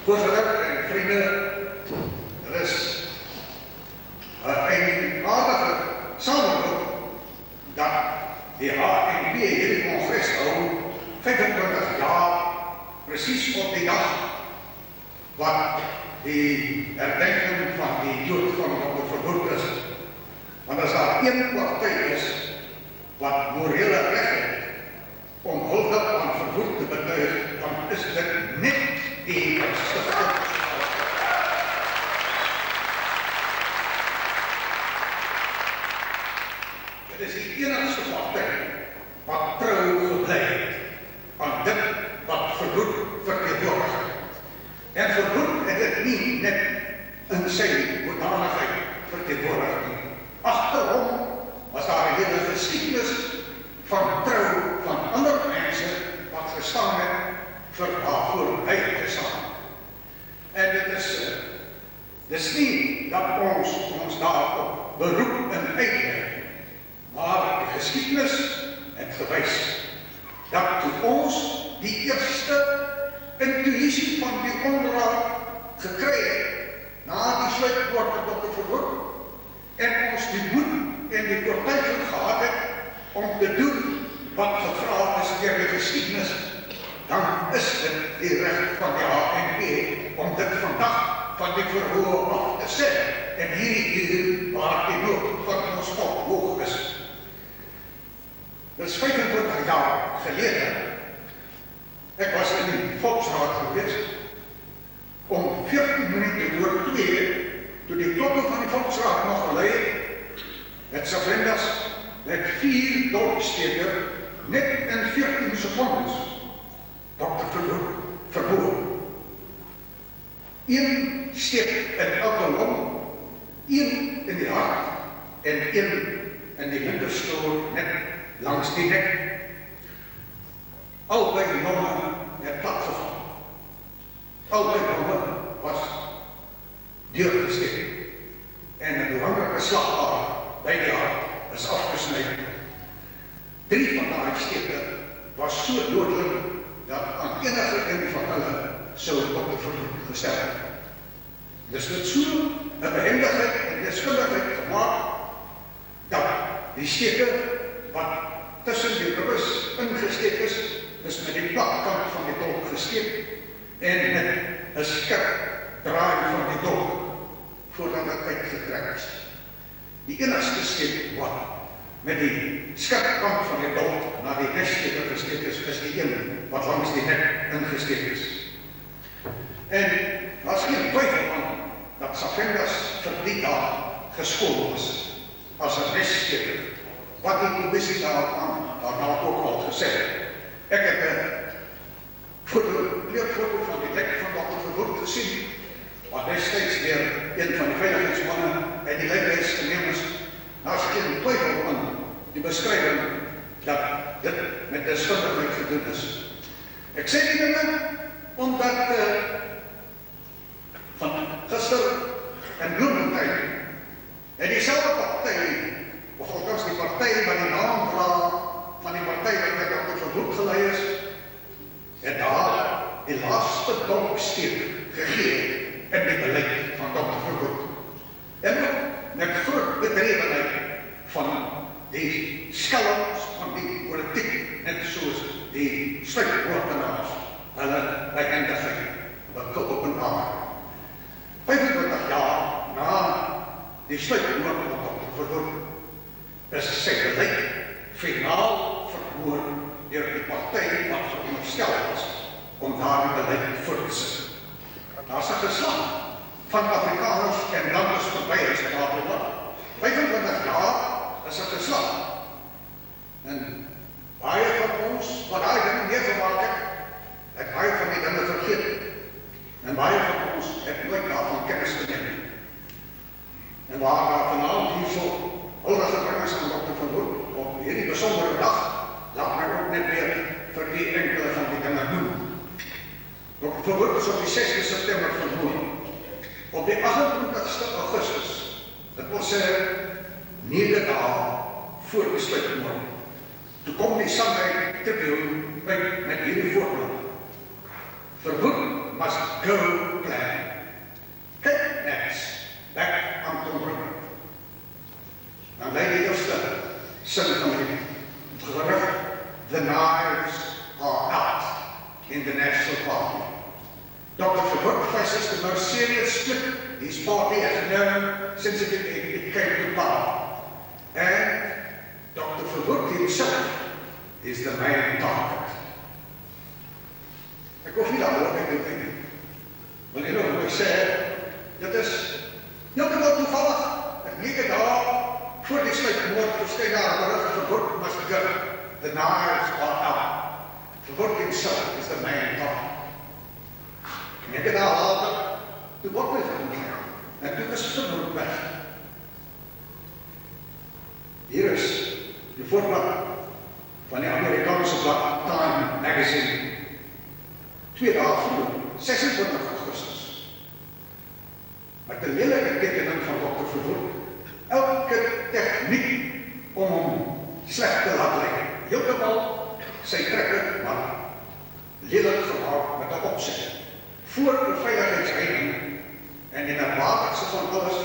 Voorzitter en vrienden, er is een aardige samenloop dat die HNP hierdie congres hou 25 jaar precies op die dag wat die herdenking van die dood van Dr. Verwoerd is. Want as daar een partij is wat morele recht het om hulde aan Verwoerd te betuig, dan is dit net die stigting. Dit is die enigste partij wat trouw gebly het aan dit wat Verwoerd verteenwoordig. En Verwoerd het dit nie net in sy hoedanigheid verteenwoordig nie. Achterom was daar 'n hele geskiedenis van trouw van ander mense wat gestaan het vir waarvoor hy gestaan. En dit is nie dat ons daarop beroep en uitleg, maar die geskiedenis het gewys dat toe ons die eerste intuïsie van die onderraad gekry het na die sluitwoord van Dr. Verwoerd en ons die moed en die oortuiging gehad het om te doen wat gevra is deur die geskiedenis, dan is dit die reg van die HNP om dit vandag van die verhoor af te sê en hierdie uur waar die nood van ons volk hoog is. Dit is 25 jaar gelede. Ek was in die Volksraad gewees om 14 minute oor 2, toe die klokke van die Volksraad nog gelei het Savendas met 4 dolksteke net in 14 secondes Dr. Verwoerd verhoor. 1 steek in elke long, 1 in die hart en 1 in die linkerstoor net langs die nek. Albei longe het platgeval. Albei longe was deurgesteek en 'n belangrike slagader by die hart is afgesny. 3 van daai steke was so dodelik dat aan enige een van hulle sou Dr. Verwoerd gestel het. Dis dit so 'n behendigheid en deskundigheid gemaak dat die steke wat tussen die ribes ingesteek is met die plakkant van die dolk gesteek en met 'n skerp draai van die dolk voordat dit uitgetrek is. Die enigste steek wat met die skerp kant van die dolk na die nessteker gesteek is die een wat langs die nek ingesteek is. En daar is geen twyfel aan dat Savendas vir die dag geskool was as 'n nessteker, wat die commissie daarna ook al gesê het. Ek het 'n leerfoto van die dek van Dr. Verwoerd gesien, wat destyds deur een van die veiligheidsmanne en die lijkhuis geneem is. Daar is geen twyfel aan die beskrywing dat dit met deskundigheid gedoen is. Ek sê die dinge omdat van gister in Bloemfontein het dieselfde partij, of althans die partij wat die naam dra van die partij wat met Dr. Verwoerd gelei is, het daar die laaste dolksteek gegee in die beleid van Dr. Verwoerd. En met groot bedrevenheid van die skelms van die politiek, net soos die sluitwoordenaars hulle behendigheid openbaar. 25 jaar na die sluitwoord van Dr. Verwoerd is sy beleid finaal verhoor deur die partij wat veronderstel was om daardie beleid voort te sit. Daar is 'n geslag van Afrikaners en landers verby is daaroor. 25 jaar is 'n geslag. En baie van ons wat daai dinge meegemaak het baie van die dinge vergeet. En baie van ons het nooit daarvan kennis geneem. En waar daar vanaand hierso huldige bringers aan Dr. Verwoerd op hierdie besondere dag, laat my ook net weer vir die enkele van die dinge doen. Dr. Verwoerd is op die 6de September vermoor. Op die 28ste Augustus, dit wil sê 9 dae voor die sluitmoord, toe kom die Sunday Tribune met hierdie voorbeeld. Verwoerd must go in the National Party. Dr. Verwoerd faces the most serious split his party has known since it came to power. And Dr. Verwoerd himself is the main target. Ek hoef nie daaroor te dink nie. Want jy hoe ek sê, dit is heeltemal toevallig. Ek 9 dae voor die sluitmoord verskyn daar 'n berig Verwoerd must go. The knives are out. Verwoerd himself is the main target. En 9 dae later, toe word hy vermoord. En toe is Verwoerd weg. Hier is die voorblad van die Amerikaanse blad Time Magazine. 2 dae vroeg, 26 Augustus. Met 'n lelike tekening van Dr. Verwoerd. Elke tegniek om hom sleg te laat lyk. Heeltemal sy trekker, maar lelik gemaak met 'n opset. Voor 'n veiligheidsheining en in 'n waterse van alles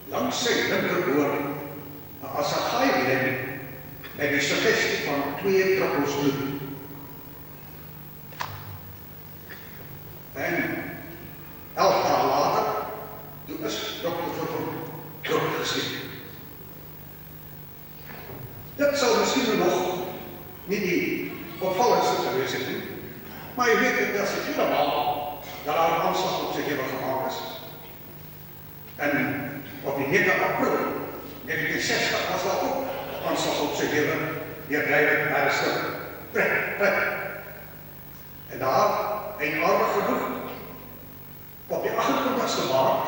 langs sy linkerboor as 'n gaailyn met die suggestie van 2 druppels bloed. En 11 dae later, toe is Dr. Verwoerd doodgeskiet. Dit sal miskien nog nie die opvallendste gewees het nie, maar jy weet dit as het helemaal dat daar 'n aanslag op sy lewe gemaak is. En op die 9 April 1960 was daar ook 'n aanslag op sy lewe deur David Barrister. En daar, eenvoudig genoeg, op die 28ste Maart,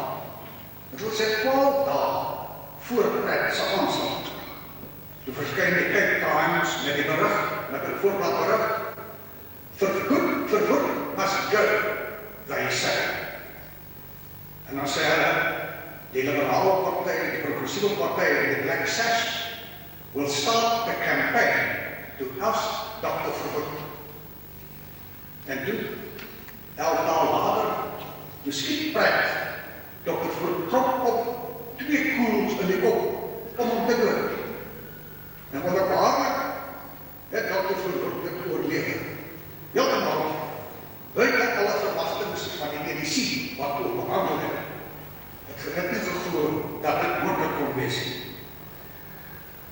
dit wil sê 12 dae voor Pratt se aanslag, toe verskyn die Cape Times met die berig, met 'n voorbladberig, Verwoerd must go, they say. En dan sê hulle, die liberale partij, die progressieve partij en die Black Sash will start the campaign to oust Dr. Verwoerd. En toe, 11 dae later, toe skiet Pratt Dr. Verwoerd trok op 2 koels in die kop om hom te dood. En wonderbaarlik het Dr. Verwoerd dit oorleef. Heeltemal buite alle verwagtings van die medici wat ook behandel het. Ek het nie geglo dat dit moontlik kon wees.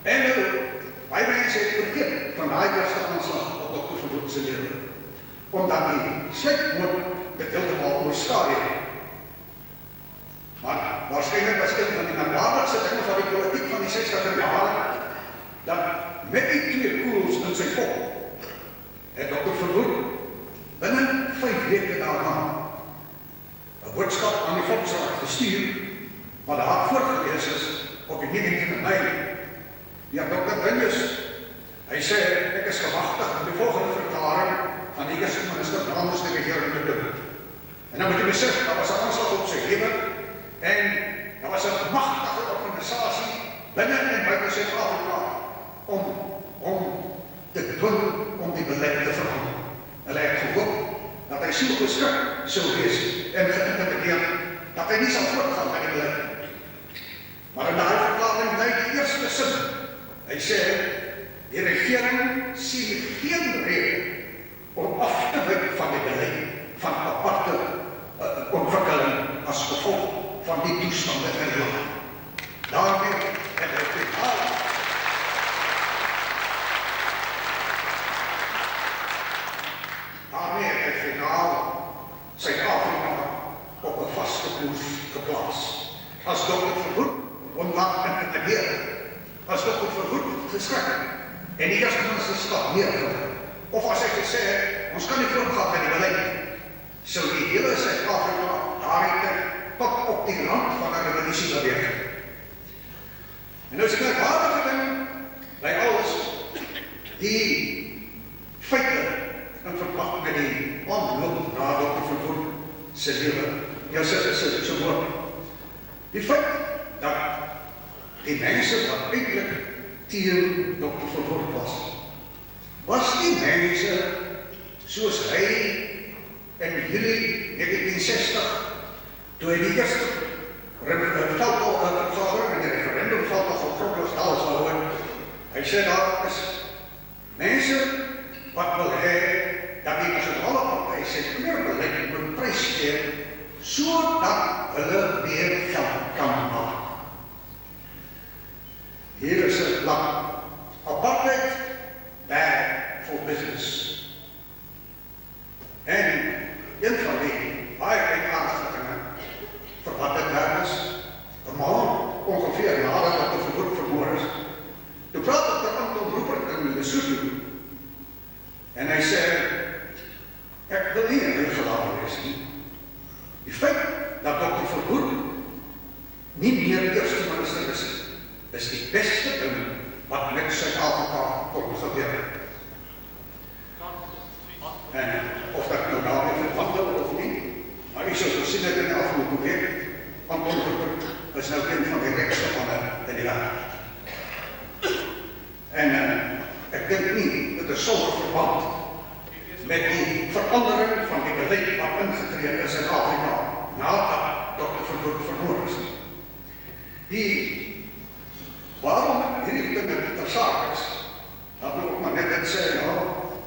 En baie mense het vergeet van daai eerste aanslag op Dr. Verwoerd se lewe, omdat die sluitmoord dit heeltemal oorskaduw het. Maar waarskynlik was dit van die merkwaardigste dinge van die politiek van die 60er jare, dat met die 2 koels in sy kop het Dr. Verwoerd binnen 5 weke daarna 'n boodskap aan die Volksraad gestuur, wat daar voorgelees is op die 19de Mei. Ja, Dr. Binus, hy sê, ek is gewagtig om die volgende verklaring van die eerste minister namens die regering te doen. En dan moet jy besef, daar was 'n aanslag op sy lewe, en daar was 'n magtige organisasie binne en buite Suid-Afrika om te dwing om die beleid te verander. Hulle het gehoop dat hy so geskik sou wees en geïntimideer dat hy nie sal voortgaan met die beleid. Maar in daai verklaring bly die eerste sin. Hy sê, die regering sien geen rede om af te wyk van die beleid van aparte ontwikkeling as gevolg van die toestande in die land. Daarmee het hy finaal Suid-Afrika op 'n vaste koers geplaas. As Dr. Verwoerd onlangs intimideer, as Dr. Verwoerd geskrik en die eerste minister stap neergeleg, of as hy gesê het, ons kan nie voortgaan met die beleid, sou die hele Suid-Afrika daardie tyd tot op die rand van 'n revolusie beweeg. En nou is dit waardige ding by alles, die feite in verband met die aanloop na Dr. Verwoerd se lewe, se moord. Die feit dat die mense wat eintlik teen Dr. Verwoerd was die mense soos hy in Julie 1960, toe hy die eerste veldvergadering en die referendum op Groblersdal sou hou. Hy sê daar is mense wat wil hê dat die nasionale sy kleurbeleid moet prysgee sodat hulle meer geld kan maak. Hier is 'n blad. Apartheid, bad for business. En een van die baie uitdagende dinge vir wat dit daar is, 'n maand ongeveer nadat dat die verbod vermoor is, toe praat ek met Anton Rupert in Lesotho, en hy sê, ek wil nie in die gelaat wees nie. Die feit dat Dr. Verwoerd nie meer eerste minister is die beste ding wat met Suid-Afrika kon gebeur. En of dat nou daarmee verwant of nie, maar ek sou gesien het in die afgelope week, want Rupert is nou een van die rekste manne in die land. En ek dink nie, dit is sonder verband met die verandering van die beleid wat ingetree is in Afrika, nadat Dr. Verwoerd vermoor is. Waarom hierdie dinge ter saak is, dat nou ook maar net dit sê,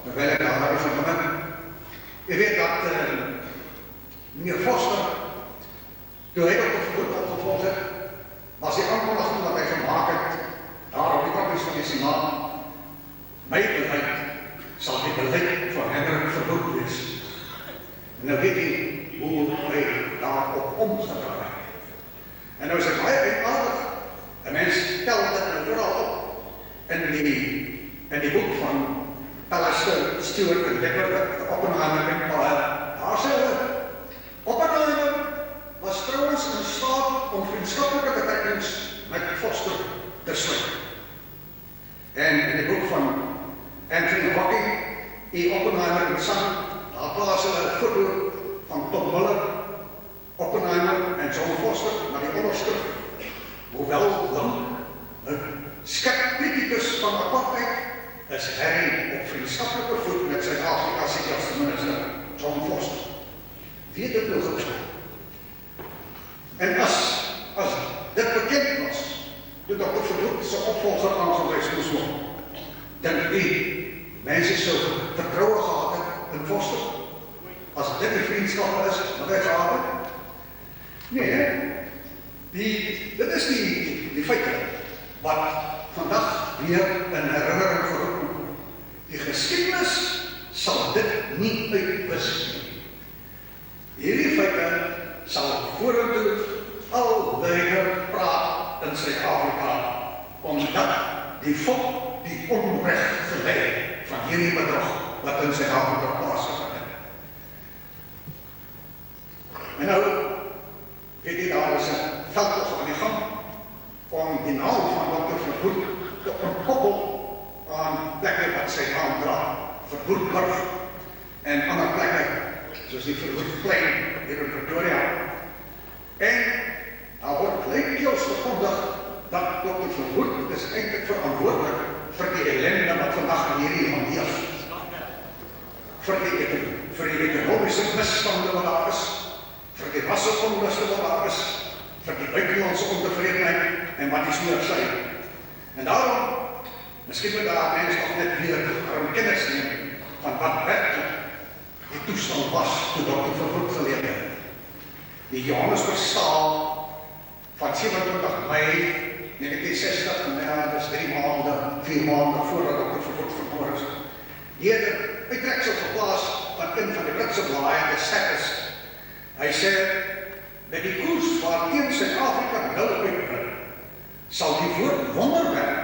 terwyl ek daar is van begin. Jy weet dat meneer Foster, toe hy Dr. Verwoerd opgevolg het, was die aankondiging wat hy gemaak het, daar op die kampus van die Senaat, my beleid sal die beleid van Hendrik Verwoerd wees. En nou weet jy hoe hy daarop omgedraai. En nou is het baie uitaardig. En mens tel dit nou vooral op in die boek van Alistair Stewart en Oppenheimer en daar sê Oppenheimer was trouwens in staat om vriendschappelijke betrekkings met Foster te sluit. En in die boek van Anthony Hocking, Oppenheimer en Son, daar plaas hulle 'n foto van Tom Miller, Oppenheimer en John Foster, maar die onderskrif, hoewel lang, 'n skepticus van apartheid, is Harry op vriendschappelijke voet met Suid-Afrika se eerste minister, John Foster. Wie het dit nou gesê? En as dit bekend was, toe Dr. Verwoerd se opvolger aangewys moes word, dink die mense sou vertroue gehad het in Foster, as dit die vriendskap is, wat hy gehad het? Nee, dit is die feite wat vandag weer in herinnering geroep word. Die geskiedenis sal dit nie uitwis nie. Hierdie feite sal vorentoe al luider praat in Suid-Afrika, omdat die volk die onreg gelei van hierdie bedrog wat in Suid-Afrika plaasgevind het. En nou, weet jy, daar is 'n veldtog aan die gang om die naam van Dr. Verwoerd te ontkoppel aan plekke wat sy naam dra, Verwoerdburg en ander plekke, soos die Verwoerdplein hier in Pretoria. En daar word luidkeels verkondig dat Dr. Verwoerd is eintlik verantwoordelik vir die ellende wat vandag in hierdie land heers. Vir die ekonomiese misstande wat daar is, vir die rasseonluste wat daar is, vir die buitelandse ontevredenheid en wat is meer sy. En daarom, miskien moet daar mense nog net weer kennis neem van wat werklik die toestand was toe Dr. Verwoerd geleef het. Die Johannesburgstaal van 27 Mei 1960, en dat is 4 maanden voordat Dr. Verwoerd vermoor is, die het 'n uittreksel geplaas van een van die Britse blaaie, The Statist. Hy sê, met die koers waarteen Suid-Afrika nou uitbring, sal die woord wonderwerk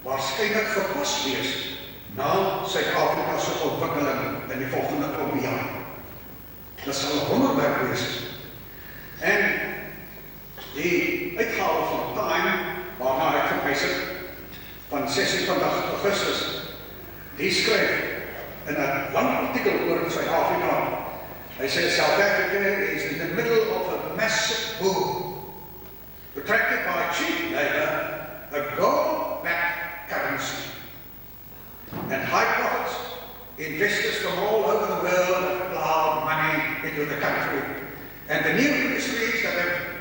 waarskynlik gepas wees na Suid-Afrika se ontwikkeling in die volgende klomp jaar. Dit sal 'n wonderwerk wees. En die uitgawe van Time, waarna ek verwys het, van 26 Augustus, die skryf in 'n lang artikel oor Suid-Afrika. Hy sê South Africa is in the middle of a massive boom, attracted by cheap labor, a gold-backed currency, and high profits. Investors from all over the world have plowed money into the country, and the new industries that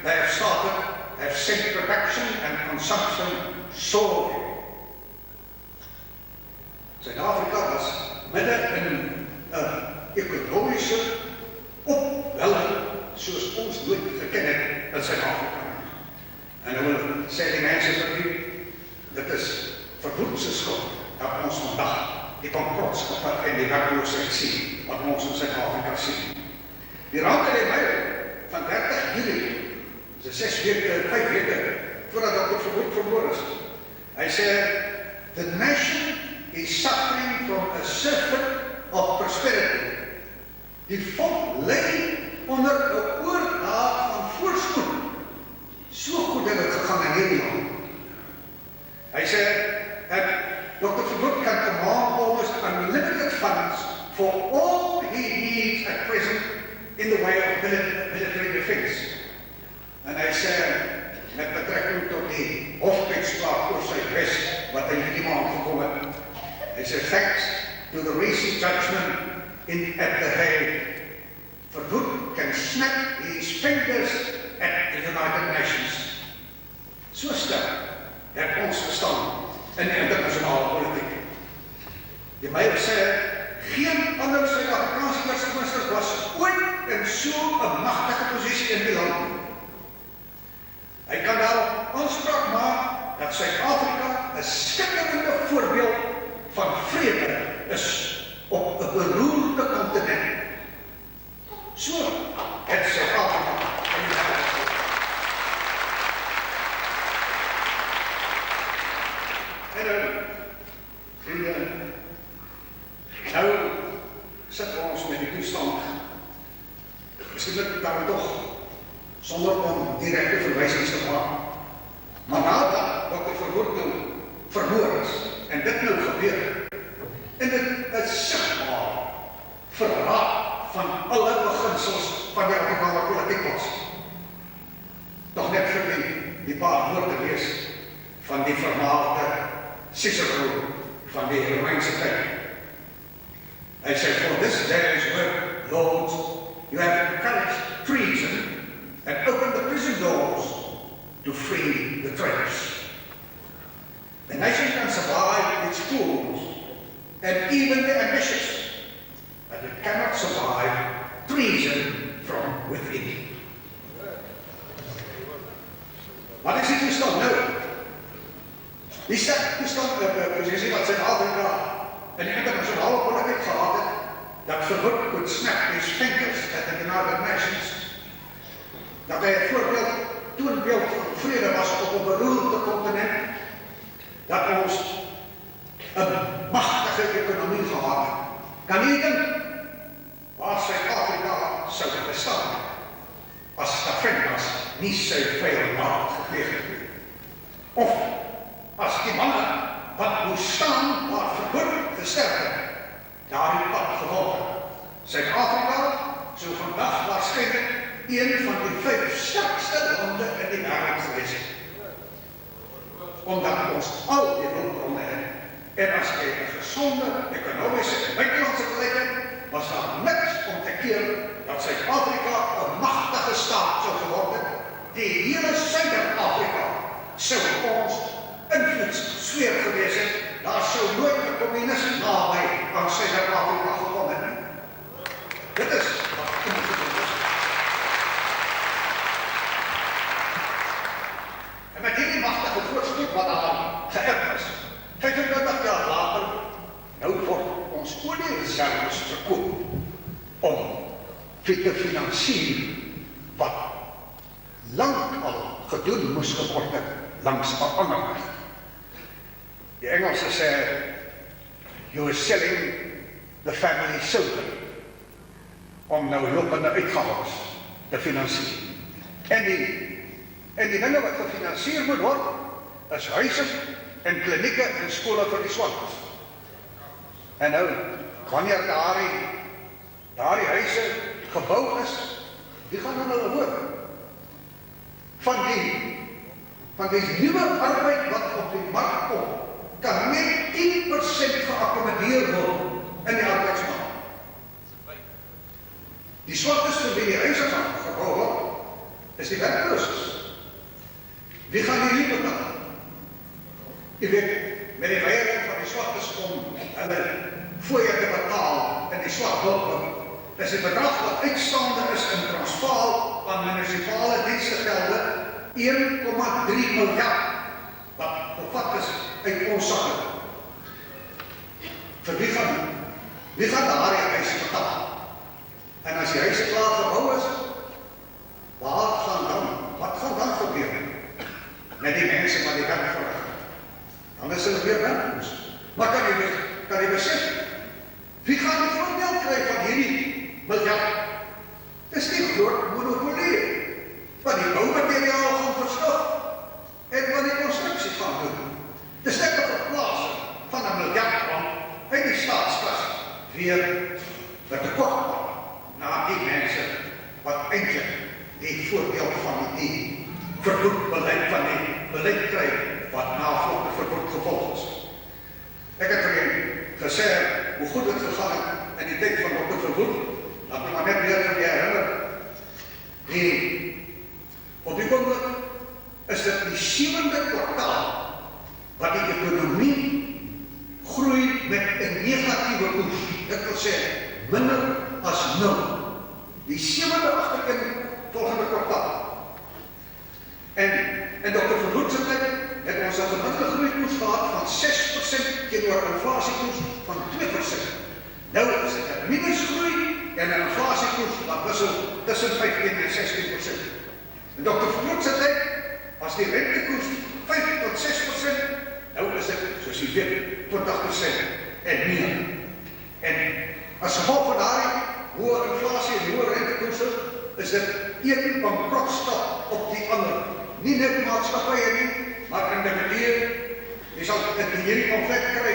they have started have sent production and consumption soaring. Suid-Afrika was midden in 'n ekonomiese opwelling soos ons nooit geken het in Suid-Afrika. En nou sê die mense vir u, dit is Verwoerd se skuld dat ons vandag die bankrotskap en die werkloosheid sien, wat ons in Suid-Afrika sien. Die raad in die mail van 30 Julie, dis 5 weke, voordat Dr. Verwoerd vermoor is. Hy sê, the nation is suffering from a circuit of prosperity. Die volk lê onder 'n oordaad van voorspoed. So goed het dit gegaan in hierdie land. Hy sê, Dr. Verwoerd can command almost unlimited funds for all he needs at present in the way of military defense. En hy sê, met betrekking tot die hofuitspraak oor Suidwes, wat in hierdie maand gekom het, hy sê, thanks to the recent judgment at The Hague, Verwoerd can snap his fingers at the United Nations. So sterk het ons gestaan in die internasionale politiek. Die mail sê, geen ander Suid-Afrikaanse eersteminister was ooit in so 'n magtige posisie in die land. Hy kan daarop aanspraak maak dat Suid-Afrika 'n skitterende voorbeeld van vrede is op 'n beroerde kontinent. So het Suid-Afrika in die wêreld. En vriende, nou sit ons met die toestand, miskien dan toch, sonder om direkte verwysings te maak. Maar nadat Dr. Verwoerd nou vermoor is, en dit nou gebeur, en dit is sigbaar verraad van alle beginsels van die radikale politiek was. Toch net vir die paar woorde lees van die vermaalde Cicero van die Romeinse tyd. Hy sê, for this day's work, lords, you have encouraged treason and opened the prison doors to free the traitors. The nation can survive its fools and even the ambitious, but it cannot survive treason from within. Wat is die toestand nou? Die toestand posisie wat Suid-Afrika in die internasionale politiek gehad het, dat Verwoerd could snap his fingers at the United Nations, dat hy 'n toonbeeld van vrede was op 'n beroerde kontinent, dat ons 'n magtige ekonomie gehad het. Kan jy dink waar Suid-Afrika sou bestaan as Stafendas nie sy vyand gepleeg het? Of as die manne wat moes staan waar Verwoerd gesterf het, daardie pad gevolg het. Suid-Afrika sou vandag waarskynlik een van die 5 sterkste lande in die wêreld gewees het. Omdat ons al die hulpbronne het. En as jy 'n gesonde ekonomiese en buitelandse beleid het, was daar niks om te keer dat Suid-Afrika 'n magtige staat sou geword het. Die hele Suid-Afrika sou ons invloedssfeer gewees het. Daar sou nooit 'n kommunist naby aan Suid-Afrika gekom het nie. Dit is wat ons gedoen is. En met hierdie magtige voorspoed wat daar geërf is, 25 jaar later, nou word ons oliereserves verkoop om te finansier wat lang al gedoen moes geword het langs 'n ander weg. Die Engelse sê, you are selling the family silver om nou lopende uitgawes te finansier. En die dinge wat gefinansier moet word, is huise en klinieke en skole vir die swakkes. En nou, wanneer daardie huise gebou is, wie gaan dan hulle hoor? Van die nuwe arbeid wat op die mark kom, kan net 10% geakkommodeer word in die arbeidsmark. Die swakkes vir wie die huise gaan gebou word, is die werklooses. Wie gaan die huur betaal? Jy weet, met die weiering van die swakkes om hulle fooie te betaal in die swak hulp is die bedrag wat uitstaande is in Transvaal aan munisipale dienstegelde 1,3 miljard wat bevat is uit ons sakke. Vir wie gaan daardie huis betaal? En as die huis klaar gebou is, wat gaan dan gebeur met die mense wat die werk verrig? Dan is hulle weer werkloos. Maar kan jy besef, wie gaan die voordeel kry van hierdie miljard? Dis nie groot monopolie, wat die boumateriaal gaan verskaf en wat die konstruksie gaan doen. Dis net 'n verplasing van 'n miljard rand uit die staatskas weer 'n tekort na die mense wat eintlik die voordeel van die vervoerbeleid van die beleid kry wat na vervoer gevolg is. Ek het gesê hoe goed het gegaan in die tyd van Dr. Verwoerd. Laat my maar net weer van die herinner. Op die oomblik is dit die 7de kwartaal wat die ekonomie groei met 'n negatiewe koers. Dit wil sê minder as 0. Die 7de agterkin volgende kwartaal. En Dr. Verwoerd se tyd het ons 'n gemiddelde groeikoers gehad van 6% teenoor 'n inflasiekoers van 2%. Nou is dit 'n minusgroei en 'n inflasiekoers wat wissel tussen 15 en 16%. En Dr. Verwoerd se tyd was die rentekoers 5 tot 6%, nou is dit, soos jy weet, 20% en meer. En as gevolg van daardie hoë inflasie en hoë rentekoerse, is dit een bankrotskap op die ander. Nie net maatskappye nie, maar individue. Jy sal in hierdie konflik kry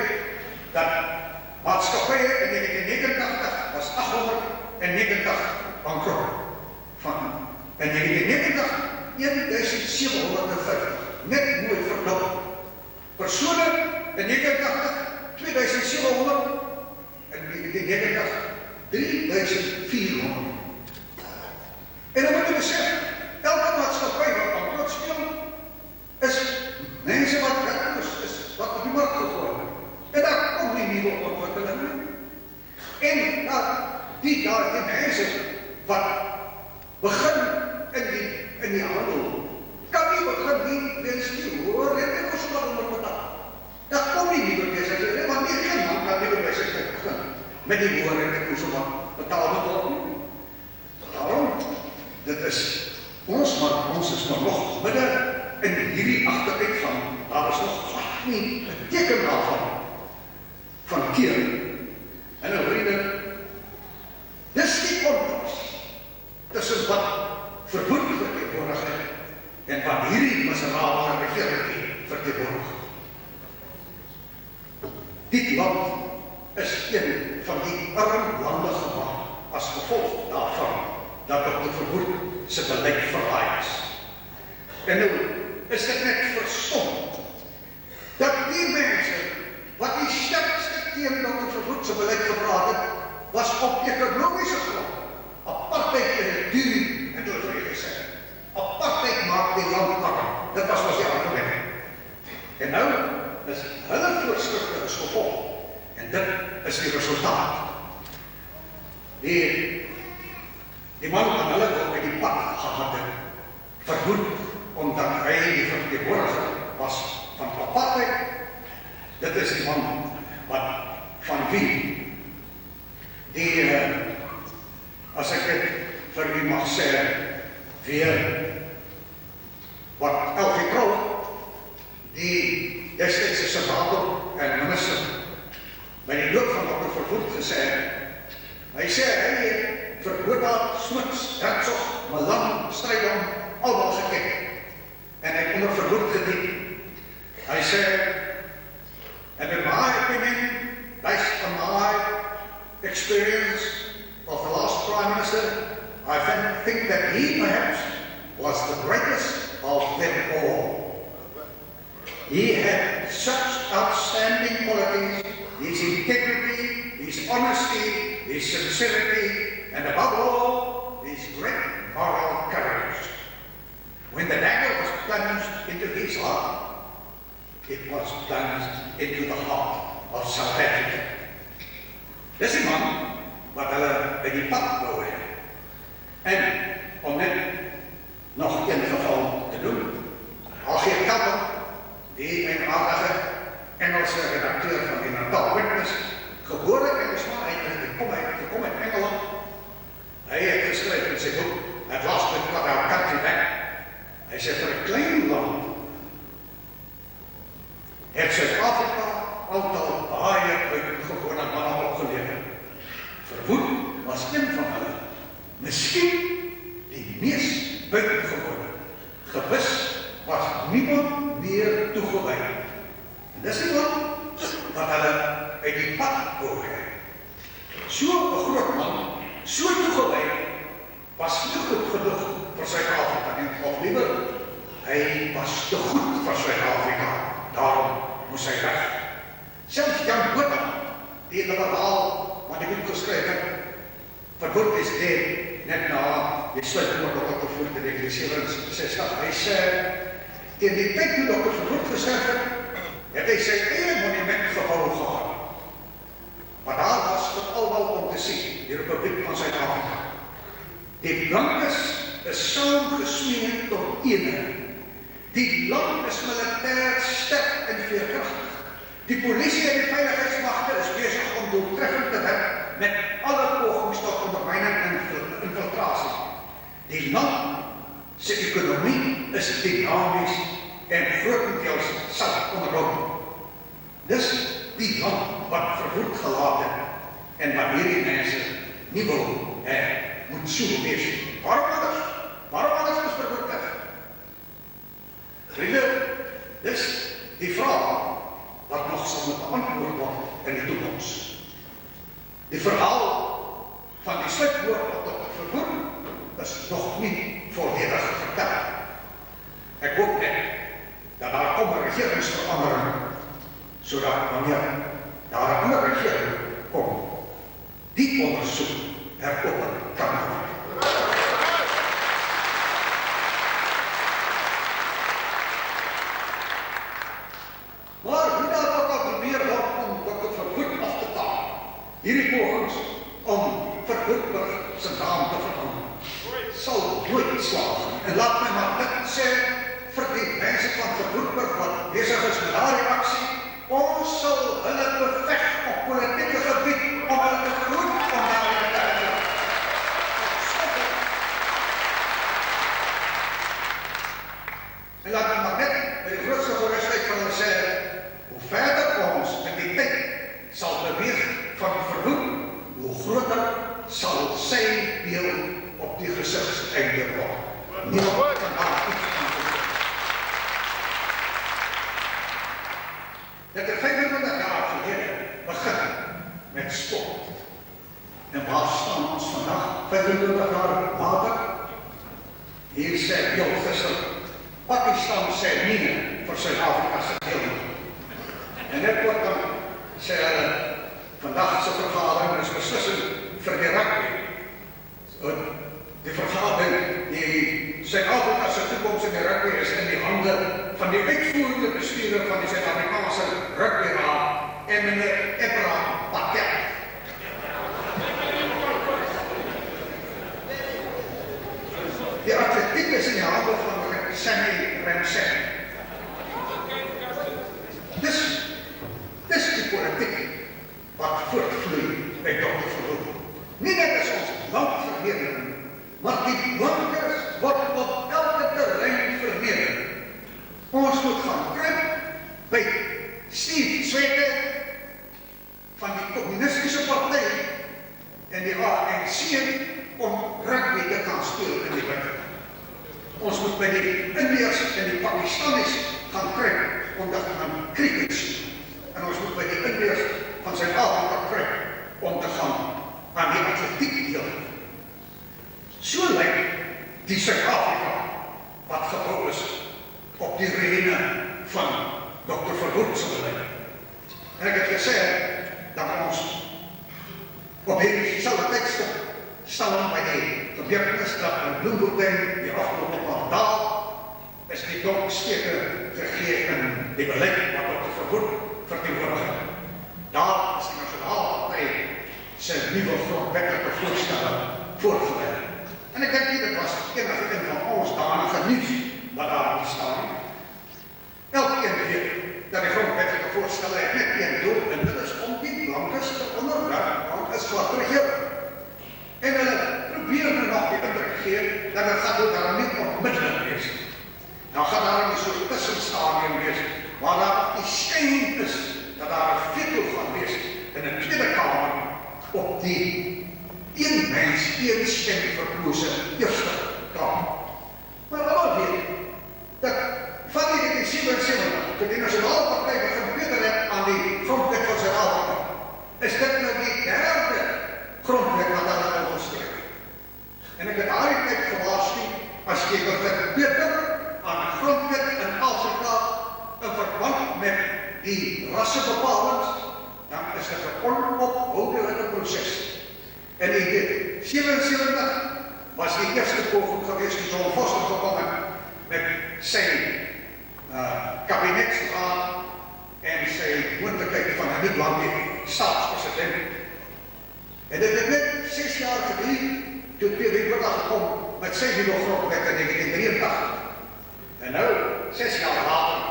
dat maatskappye in 1989 was 890 bankrot. Van in 1990 1750, net mooi verdubbel. Persone in 1989 2700 en in 1990 3400. En dan moet jy besef, elke maatskappy wat bankrot speel, is mense wat werkloos is, wat op die mark gegooi word. En daar kom nie nuwe ontwikkeling nie. En die mense wat begin in die handel, kan nie begin nie weens die hoë rentekoerse wat onder betaal. Daar kom nie nuwe besighede, want geen man kan nuwe besigheid begin met die hoë rentekoerse wat betaal moet word nie. Daarom, dit is ons is nog midden in hierdie agterkant van, daar is nog glad nie 'n teken daarvan van keer. En nou vriende, dis die kontras tussen wat Verwoerd verteenwoordig en wat hierdie miserabele regering verteenwoordig. Dit land is een van die arm lande gemaak as gevolg daarvan dat Dr. Verwoerd se beleid verraai is. En nou is dit net verstom dat die mense wat die sterkste teen Dr. Verwoerd se beleid gepraat het, was op ekonomiese grond. Apartheid is duur, en dit het gesê. Apartheid maak die land arm. Dit was die argument. En nou is hulle voorskrifte is gevolg. En dit is die resultaat. Die man van hulle wat by die pad gehad het, Verwoerd, omdat hy die verteenwoordiger was van apartheid. Dit is die man wat van wie as ek dit vir u mag sê, weer wat Elfie Krol, die destydse senator en minister, by die dood van Dr. Verwoerd gesê, hy sê, hy het vir Botha, Smuts, Herzog, Malan, Strydom, allemaal geken, en hy onder Verwoerd gedien. Hy sê, and in my opinion, based on my experience of the last Prime Minister, I think that he perhaps was the greatest of them all. He had such outstanding qualities, his integrity, his honesty, his sincerity, and above all, his great moral courage. When the dagger was plunged into his heart, it was plunged into the heart of South Africa. Dis die man wat hulle by die die pad wou hê. En om net nog een geval te doen, Algeer Kapper, die eenaardige Engelse redacteur van die Natal Witness, gebore Engelsman, hy gekom uit Engeland. Hy het geskryf in sy boek, At Last We've Got Our Country Back. Hy sê vir 'n klein land het Suid-Afrika aantal baie buitengewone manne opgelewer. Verwoed was een van hulle, miskien die mees buitengewone. Gewis was niemand meer toegewy. En dis iemand wat hulle uit die pad wou hê. So 'n groot man, so toegewy, was nie goed genoeg vir Suid-Afrika nie, of liewer, hy was te goed vir Suid-Afrika. Daarom moes hy weg. Selfs Jan Botha, die liberaal wat die boek geskryf het, Verwoed is dead, net na die sluiting van Dr. Verwoed in 1967. Hy sê, teen die tyd toe Dr. Verwoed gesterf het hy sy eie monument gebou gehad. Maar daar was vir almal om te sien, die Republiek van Suid-Afrika. Die blankes is saamgesmeer tot eenheid. Die land is militêr sterk en veerkragtig. Die polisie en die veiligheidsmagte is besig om doeltreffend te werk met alle pogings tot ondermyning en infiltrasie. Die land se ekonomie is dinamies en grotendeels selfonderhoudend. Dis die land wat Verwoed gelaat het en wat hierdie mense nie wil hê moet so wees. Waarom anders is Verwoed weg? Vriende, dis die vraag wat nog sal moet beantwoord word in die toekoms. Die verhaal van die slukwoord op Dr. Verwoed is nog nie volledig vertel. Ek hoop net dat daar kom 'n regeringsverandering, sodat wanneer daar 'n ander regering kom, die ondersoek heropen kan word. Maar hoe daar ook al probeer word om Dr. Verwoed af te taal, hierdie pogings om Verwoedburg se naam te verander, sal nooit slaag. En laat my maar dit sê vir die mense van Verwoedburg wat besig is met daardie aksie, ons sal hulle beveg op politieke gebied om hulle te groet om daardie te doen. En laat my maar net by die grootste gerusheid van hulle sê, hoe verder ons in die tyd sal beweeg van Verwoed, hoe groter sal sy deel op die gesigseinde word. Niemand kan daar iets aan doen. Dit het 25 jaar gelede begin met sport. En waar staan ons vandag, 25 jaar later? Hier sê Bill Visser, Pakistan sê nie vir Suid-Afrika se deel. En dit word dan, sê hulle, vandag se vergadering is beslissend vir die rugby. Die vergadering, die Suid-Afrika se toekoms in die rugby is in die hande van die uitvoerende bestuurder van die Suid-Afrikaanse rugbyraad en meneer Abraham Patel. Die atletiek is in die hande van Sammy Ramsey. Dis die politiek wat voortvloei by Dr. Verwoed. Nie net is ons land verneder, maar die blankers word op elke terrein verneder. Ons moet gaan kruip by Steve Tshwete van die Communistische Party en die ANC om rugby te kan speel in die buitenland. Ons moet by die Indiërs en die Pakistanis gaan kruip om te gaan cricket speel. En ons moet by die Indiërs van Suid-Afrika kruip om te gaan aan die atletiek deel. So lyk die Suid-Afrika wat gebou is op die reëne van Dr. Verwoed se beleid. En ek het gesê dat ons op hierdie selfde tydstip staan by die gebeurtenis dat in Bloemfontein die afgelope paar dae is die donksteke gegee in die beleid wat Dr. Verwoed verteenwoordig. Daar is die Nasionale Party sy nuwe grondwetlike voorstelle voorgelê. En ek dink dit was enige een van ons danige nuus wat daar staan. Elkeen weet dat die grondwetlike voorstelle net een doel en dit is om die blankes te onderwerp aan 'n swart regering. En hulle probeer nog die indruk gee dat dit gaan ook daar nie onmiddellik wees. Dan gaan daar nie so 'n tussenstadium wees waar daar die skyn is dat daar 'n veto gaan wees in 'n Tweede Kamer op die een mens, een stem verkose Eerste Kamer. Maar almal weet dat van die 1977 toe die Nasionale Party begin beter het aan die grondwet van Suid-Afrika, is dit nou die derde grondwet wat hulle onderskryf. En ek het al die tyd gewaarsku, as jy wil verbeter aan 'n grondwet in Afrika in verband met die rassebepalings, dan is dit 'n onophoudelike proses. En in 1977 was die eerste poging geweest die John Vorster gekom het met sy kabinetsraad en sy moontlikheid van 'n nie-blanke staatspresident. En dit het net 6 jaar geduur toe P.W. Botha gekom met sy nuwe grondwet in 1983. En nou, 6 jaar later,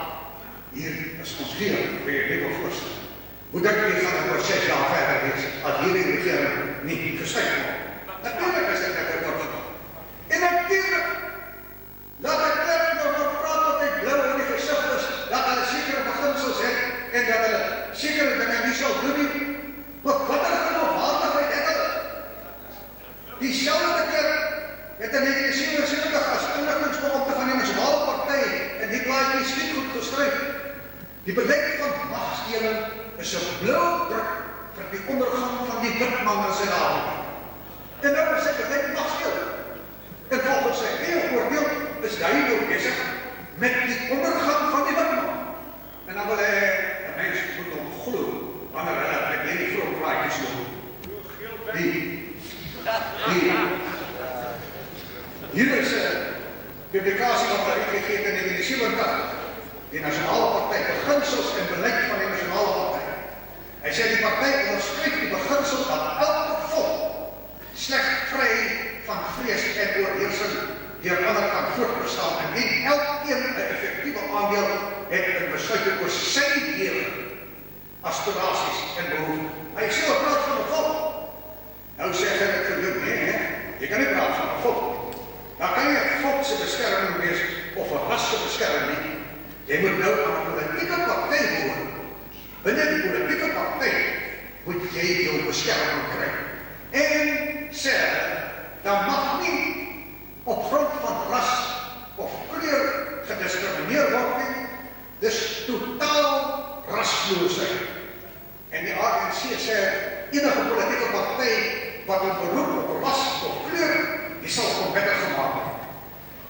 hier is ons weer by 'n nuwe voorstel. Hoe dink jy gaan dit oor 6 jaar verder wees as hierdie regering nie gesluit word? Natuurlijk is dit net 'n voorstel. En natuurlijk laat ek net nou praat dat hy blou in die gesig is, dat hulle sekere beginsels het en dat hulle sekere dinge nie sal doen nie. Maar wat er geloofwaardigheid het hulle? Dieselfde keer het in 1977 as inligtingsbeampte van die Nasionale Party en die plaatjies nie goed geskryf. Die beleid van magsdeling is 'n blou druk vir die ondergang van die wit man in Suid-Afrika. En nou is hy beleid magsdeling. En volgens sy eie oordeel is hy nou besig met die ondergang van die wit man. En dan wil hy 'n mens moet hom glo wanneer hulle met die vroeg praatjies doen. Hier is 'n publikasie wat hy gegee het in 1987. Die Nasionale Party, beginsels en beleid van die Nasionale Party. Hy sê die party onderskryf die beginsel dat elke volk slegs vry van vrees en oorheersing deur ander kan voortbestaan en elkeen 'n effektiewe aandeel het in besluite oor sy lewe, aspirasies en behoeftes. Hy sê wat praat van 'n volk. Nou sê hy dit gedoen, nee, jy kan nie praat van 'n volk. Dan kan jy 'n volk se beskerming wees of 'n ras se beskerming nie. Jy moet nou aan 'n politieke party behoort. Binne die politieke party moet jy jou beskerming kry. En sê, dan mag nie op grond van ras of kleur gediskrimineer word nie. Dis totaal rasloosheid. En die ANC sê, enige politieke party wat een beroep op ras of kleur, die sal onwettig gemaak word.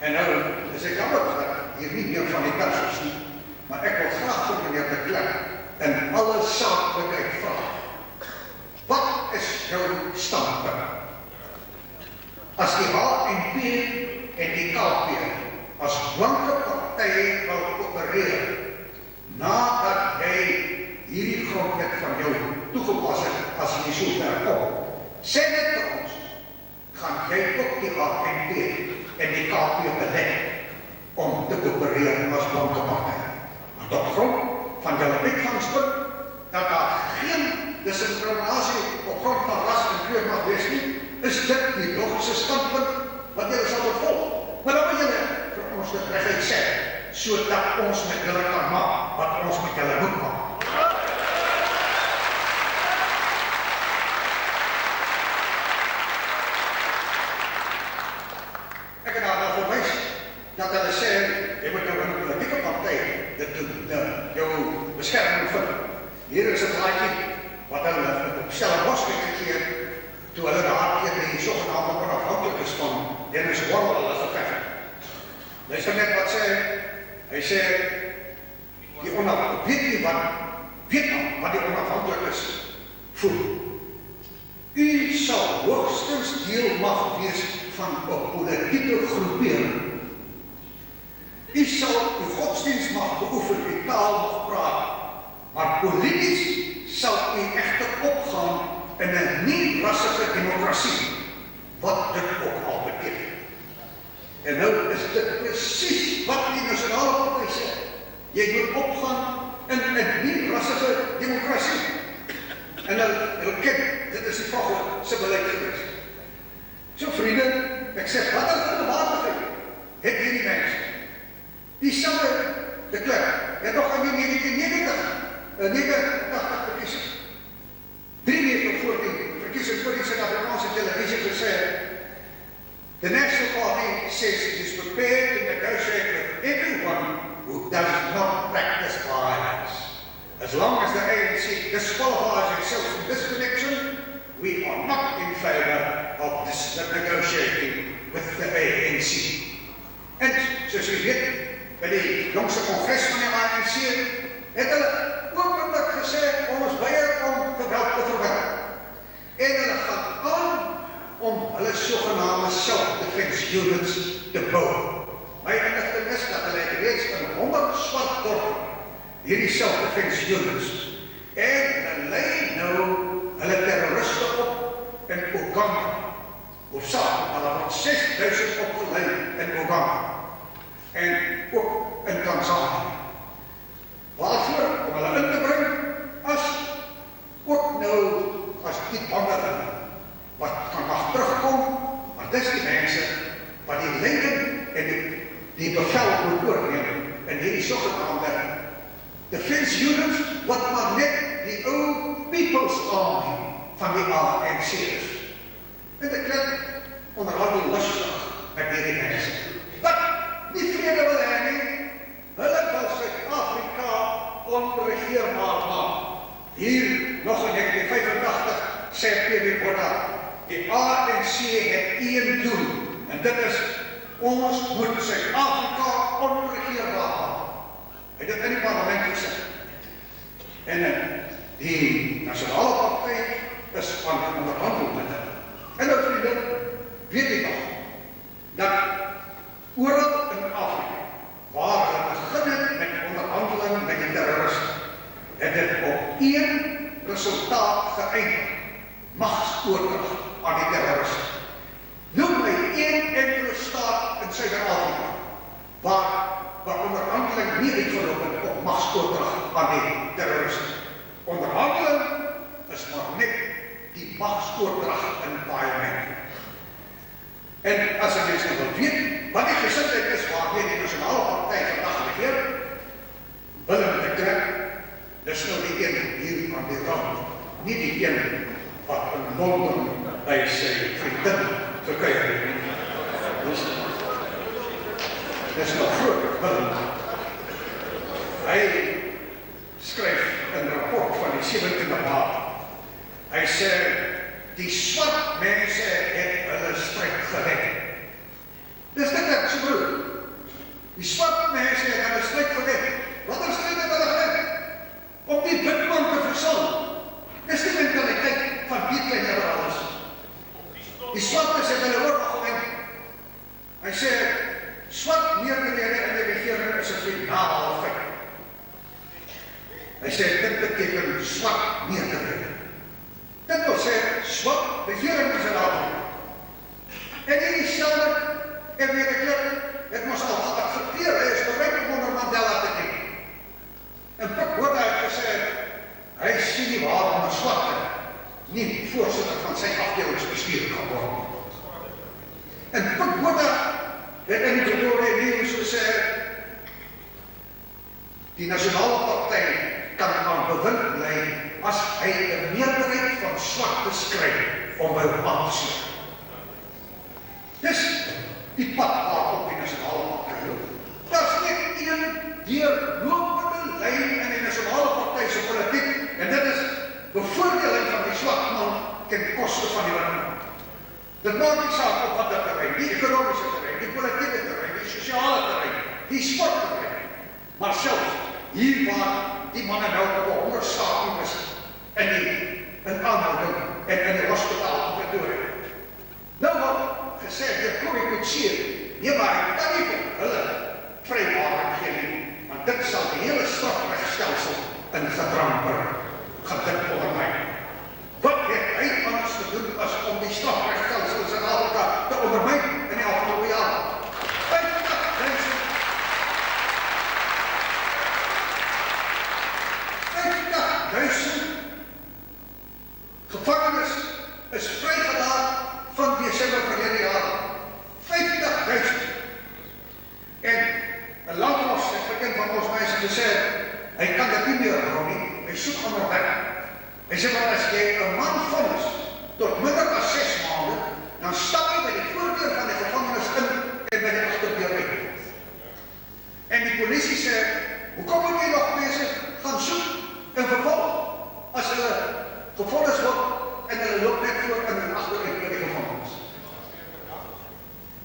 En nou is ek jammer dat hier nie meer van die pers is nie, maar ek wil graag vir meneer De Klerk in alle saaklikheid vra. Wat is jou standpunt? As die HNP en die KP as blanke partye wil opereer, nadat jy hierdie grondwet van jou toegepas het as jy so ver kom, sê dit vir ons, gaan jy ook die HNP en die KP belê om te opereer as blanke partye. Maar tot grond van julle uitgangspunt dat daar geen diskriminasie op grond van ras en kleur mag wees nie, is dit die logiese standpunt wat julle sal volg. Maar dan moet julle vir ons dit reguit sê, sodat ons met julle kan maak wat ons met julle moet maak. Ek het daar nou verwys dat hulle sê, jy moet nou in 'n politieke party dit doen, jou beskerming vind. Hier is 'n plaatjie wat hulle op Stellenbosch gegee het, toe hulle daar teen die sogenaamde onafhanklikes van Dennis Worrell hulle geveg het. Luister net wat sê, hy sê, die onafhanklikes, weet nie wat die onafhanklikes voel. U sal hoogstens deel mag wees van 'n politieke groepering. U sal uw godsdienst mag beoefen, uw taal mag praten, maar politisch zal u echter opgaan in 'n nie-rassige demokrasie, wat dit ook al beteken. En nou is dit presies wat die nasionale party sê. Jy moet opgaan in 'n nie-rassige demokrasie. En hulle ken, dit is die volgende se beleid gewees. So vriende, ek sê, wat is die waardigheid? Het hierdie mense dieselfde deklar, het nog in die 1989 verkiesing. 3 weke voor die verkiesing voor die Suid-Afrikaanse televisie gesê, the National Party says it is prepared to negotiate with everyone who does not practice violence. As long as the ANC disqualifies itself from this connection, we are not in favour of this negotiating with the ANC. En, soos u weet, by die jongste kongres van die ANC, het hulle openlik gesê, ons weier om geweld te verwerk. En hulle gaan aan om hulle sogenaamde self-defense units te bou. My inligting is dat hulle reeds in 100 swart dorpe hierdie self-defense units. En hulle lei nou hulle terroriste op in Uganda. Of saam, hulle word 6000 opgelei in Uganda. En ook in Tanzania. Waarvoor? Om hulle in te bring as ook nou as die ander wat kan mag terugkom, maar dis die mense wat die leiding en die bevel moet oorneem in hierdie sogenaamde defense units wat maar net die ou People's Army van die ANC is. En ek klink onderhandel lustig met hierdie mense. Wat? Die vrede wil hê nie. Hulle wil Suid-Afrika onregeerbaar maak. Hier nog in 1985 sê P.W. Botha, die ANC het een doel, en dit is, ons moet Suid-Afrika onregeerbaar maak. Hy het dit in die parlement gesê. En die nasionale party is van onderhandel met hulle. En nou vriende, weet jy nog, dat oral in Afrika, waar hulle begin het met onderhandeling met die terroriste, het dit op een resultaat geëindig, machtsoordrag aan die terroriste. Noem my een enkele staat in Suid-Afrika, waar onderhandeling nie uitgeloop het op machtsoordrag aan die terroriste. Onderhandeling is maar net die machtsoordrag in baie mense. En as jy mens nou wil weet, wat die gesindheid is waarmee die nasionale party vandag regeer, Willem de Klerk, dis nou die een hier aan die rand, nie die een wat in Londen by sy vriendin gekuier het. Dis nou groot, Willem. Hy skryf in 'n rapport van die 17de Maart. Hy sê, die swart mense het hulle stryd gered. Dis dit ek so broer. Die swart mense het hulle stryd gered. Wat is stryd het hulle gered? Om die witman te versal. Dis die mentaliteit van die klein liberales. Die swartes het hulle oorlog gewen. Hy sê, swart meerderhede in die regering is 'n finale feit. Hy sê, dit beteken swart meerderhede. Dit wil sê, swart regering in Suid-Afrika. En hierdie selder, en weet ek het ons al geaccepteer, hy is bereid om onder Mandela te doen. En Pik Botha het gesê, hy sien nie waarom 'n swarte nie voorsitter van sy afdelingsbestuur kan word. En Pik Botha het in die Pretoria News gesê, die nasionale party kan aan bewind bly as hy 'n meerderheid van swartes kry om by hom aan te sluit. Dis die pad waarop die nasionale party loop. Daar's net een deurlopende lyn in die nasionale party se politiek, en dit is bevoordeling van die swart man ten koste van die wit man. Dit maak nie saak op watter terrein, die ekonomiese terrein, die politieke terrein, die sosiale terrein, die sportterrein, maar selfs hier waar die manne nou op 'n hongerstaking is in aanhouding en in die hospitaal in Pretoria. Nou wat gesê deur Kobie Kutsie, nee maar hy kan nie vir hulle vrywaring gee nie, want dit sal die hele strafregstelsel in gedrang bring, gedink onder my. Wat het hy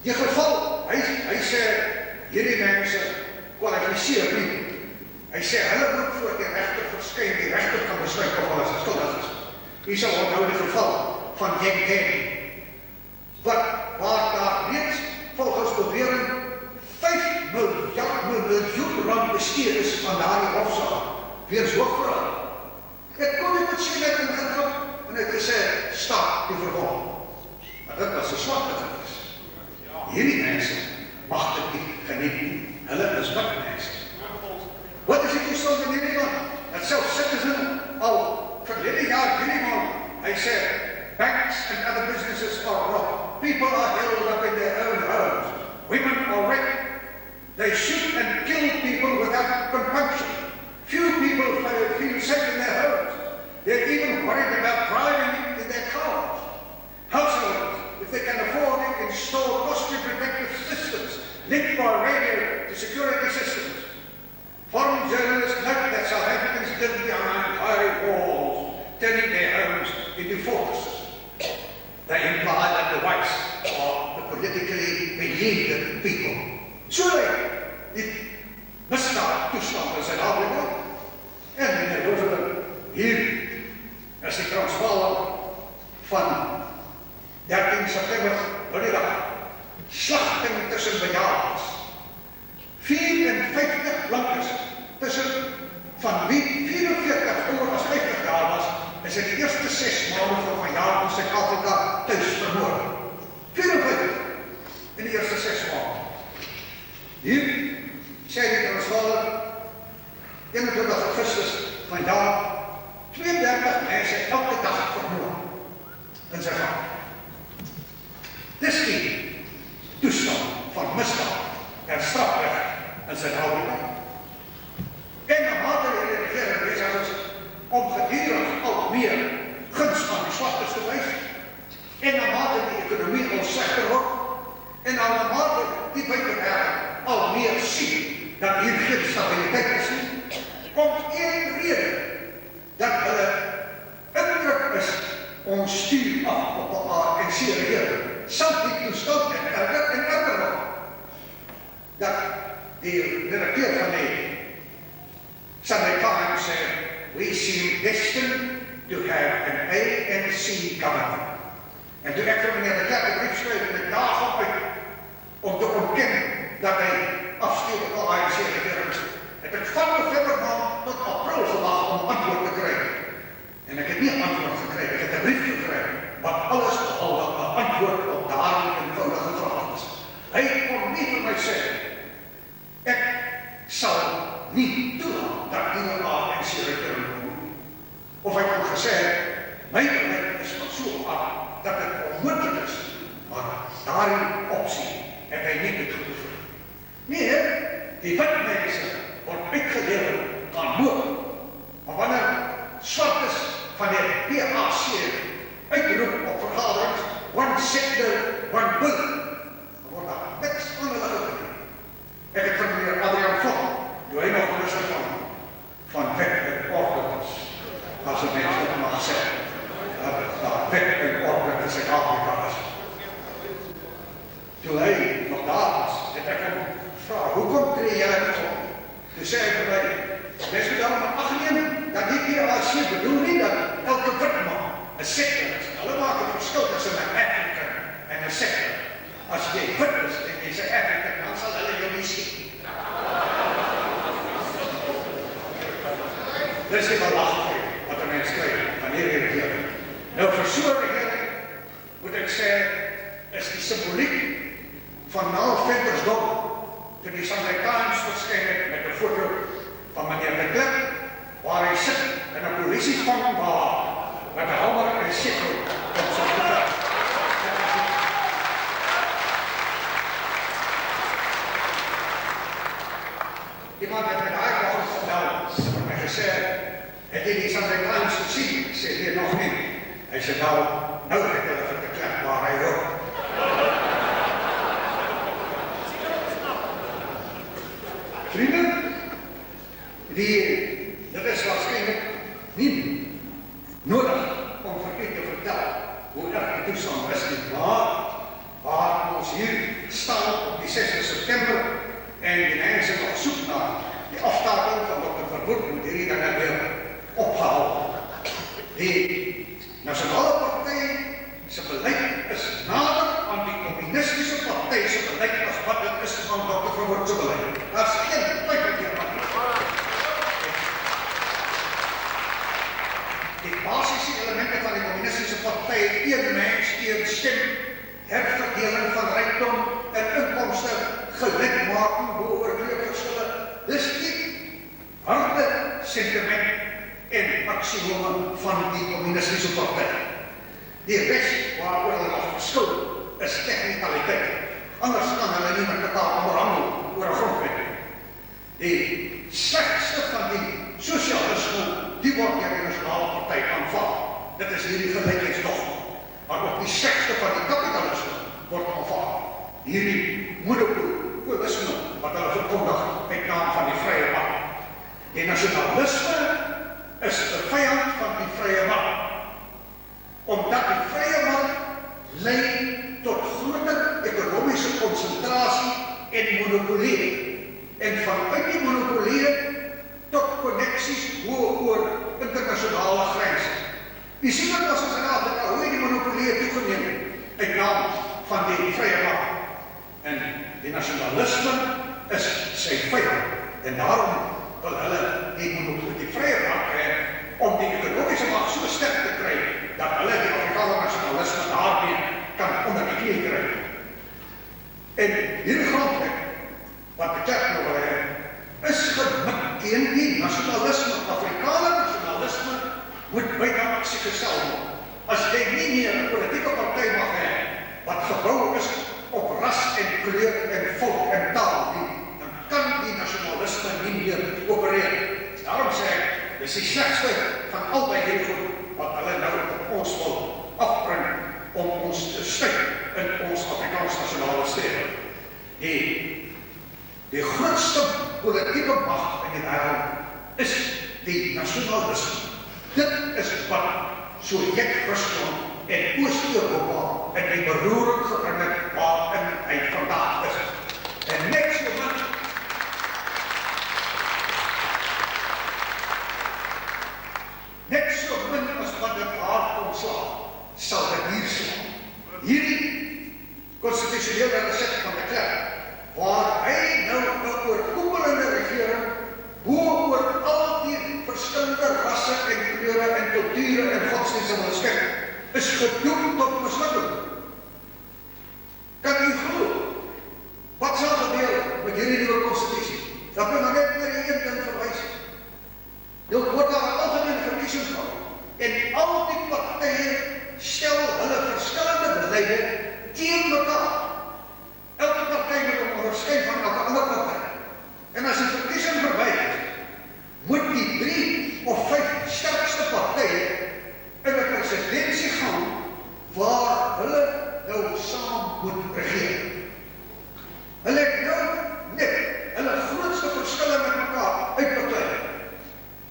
Die geval, hy sê, hierdie mense kwalifiseer nie. Hy sê, hulle moet voor die regter verskyn, die regter kan besluit of hulle skuldig is. Hier sal onthou die geval van Yen Kenny, waar daar reeds volgens bewering 5 miljoen rand besteed is aan daardie hofsaak, weens hoofverraad. Het kon nie met sy net ingedruk en het gesê, stap die vervolg. Maar dit was 'n swakte gewees. Hierdie mense mag dit nie geniet nie. Hulle is wat mense. Wat is die toestand in hierdie land? Dat selfs Citizen al verlede jaar hierdie maand, hy sê, banks and other businesses are robbed. People are held up in their own homes. Women are raped. They shoot and kill people without compunction. Few people feel safe in their homes. They're even worried about driving in their cars. Households, if they can afford it, install costly protective systems linked by radio to security systems. Foreign journalists note that South Africans live behind high walls, turning their homes into fortresses. They imply that the whites are the politically beleaguered people. Surely, die misdaad toestand in Suid-Afrika en meneer Roosevelt, hier is die Transvaal van 13 September, slagting tussen bejaardes. 54 blankes tussen van wie 44 ouer as 50 jaar was, is in die eerste 6 maande van verjaar in Suid-Afrika thuis vermoord. 54 in die eerste 6 maande. Hier sê die Transvaal 21 Augustus vanjaar 32 mense elke dag vermoord in sy gang. Dis die toestand van misdaad en strafreg in Suid-Afrika. En dan mate die regering besig is om gedurig al meer guns aan die swaktes te wys, en dan mate die ekonomie onseker word, en dan mate die buitenwêreld al meer sien dat hier geen stabiliteit is nie, komt een rede dat hulle indruk is ons stuur af op die ANC regering, sal die toestand en erger word. Dat die directeur van die Sunday Times said, we seem destined to have an ANC government. En toen ek vir meneer de Klerk 'n brief skryf en ek daag hom uit om te ontken dat hy afstuur op die ANC regering, het ek van November maand tot April gewag om antwoord te kry. En ek het nie 'n antwoord gekry, ek het 'n brief gekry, wat alles behalwe 'n antwoord op daardie eenvoudige vraag is. Hy kon nie vir my sê, ek sal nie toelaat dat die ANC regering kom. Of hy kon gesê, my beleid is van so af dat het onmoontlik is, maar daardie opsie het hy nie betrokken. Nee, die wit mense word uitgelewer aan moord. Maar wanneer swartes van die PAC uitroep op vergaderings, one sector, one bill, dan word daar niks aan hulle gegeven. Ek het van meneer Adriaan Vlok, toe hy nog minister van wet en orde was, as een mens dit mag sê, dat wet en orde in Suid-Afrika is. Toe hy nog daar was, het ek hem gevraagd, hoekom tree jy dit op? Toe sê hy vir my, mens moet daarom maar agneem, dat die PAC bedoel nie dat elke wit man 'n sektor is. Hulle maak 'n verskil tussen 'n African en 'n sektor. As jy wit is en jy sê African, dan sal hulle jou nie skiet nie. Dis die belaglikheid wat 'n mens kry van hierdie regering. Nou vir so 'n regering, moet ek sê, is die simboliek van Nel Ventersdorp toe die Sunday Times verskyn het met 'n foto van meneer de Klerk, waar hy sit in 'n polisievangbaar met 'n hamer en 'n sikkel op sy voete. Iemand het met daai kant gebel en my gesê, het jy die Sunday Times gesien? Ek sê nee, nog nie. Hy sê nou het hulle vir de Klerk waar hy hoor. Vrienden, dit is waarschijnlijk niet nodig om vir u te vertel hoe erg die toestand is nie, maar waar ons hier staan op die 6de September en die mense nog soek na die aftakeling van Dr. Verwoerd moet hierdie dinge weer opgehaal. Die Nasionale Party se beleid is nader aan die Communistische Party se beleid as wat dit is aan Dr. Verwoerd se beleid. Daar is geen twyfel hiervan. Die basiese elemente van die Communistische Party, een mens, een stem, herverdeling van rykdom en inkomste, gelykmaking bo oorleefverskille. Dis die harde sentiment en aksiome van die Communistische Party. Die rest waaroor hulle nog verskil is technikaliteit. Anders kan hulle nie met mekaar onderhandel oor 'n grondwet. Die slegste van die sosialisme, die word deur die Nasionale Party aanvaar. Dit is hierdie gelykheidsdogma. Maar ook die slegste van die kapitalisme word aanvaar. Hierdie monopolisme wat hulle verkondig met naam van die vrye mark. Die nasionalisme is 'n vyand van die vrye mark. Omdat die vrye mark lei tot groter ekonomiese konsentrasie en monopolie. En vanuit die monopolie tot koneksies oor internasionale grense. Die sien wat ons in Suid-Afrika, hoe die monopolie toegeneem uit naam van die vrye mark. En die nasionalisme is sy vyand. En daarom wil hulle die vrye mark hê om die ekonomiese mag so sterk te kry dat hulle die Afrikaanse nasionalisme daarmee kan onder die knie kry. En hierdie grondwet wat betrek nou wil hê, is gemik teen die nasionalisme. Afrikaanse nasionalisme moet buite aksie gestel word. As jy nie meer 'n politieke party mag hê wat gebou is op ras en kleur en volk en taal nie, dan kan die nasionalisme nie meer opereer. Daarom sê ek, dis die slegste van albei hierdie goed wat hulle nou op ons wil afbring om ons te stuit in ons Afrikaans nasionale strewe. Die grootste politieke mag in die wêreld is die nasionalisme. Dit is wat Sowjet-Rusland en Oost-Europa in die beroering gebring het waarin hy vandag is. En net so min as wat dit haar kom slaan, sal dit hier slaan. Hierdie konstitusionele reset van die Klerk, waar hy nou 'n oorkoepelende regering oor al die verskillende rasse en kleure en kulture en godsdienste wil skep, is gedoemd tot mislukking. Kan u glo? Wat sal gebeur met hierdie nuwe konstitusie? Dat moet maar net na die een ding verwys. Dit word daar 'n algemene verkiesing gehou. En al die partye stel hulle verskillende beleide teen mekaar. Elke party moet hom onderskei van elke ander party. En as die verkiesing verby is, moet die 3 of 5 sterkste partye in 'n presidentskap gaan waar hulle nou saam moet regeer. Hulle het nou net hulle grootste verskille met mekaar uitbeklei.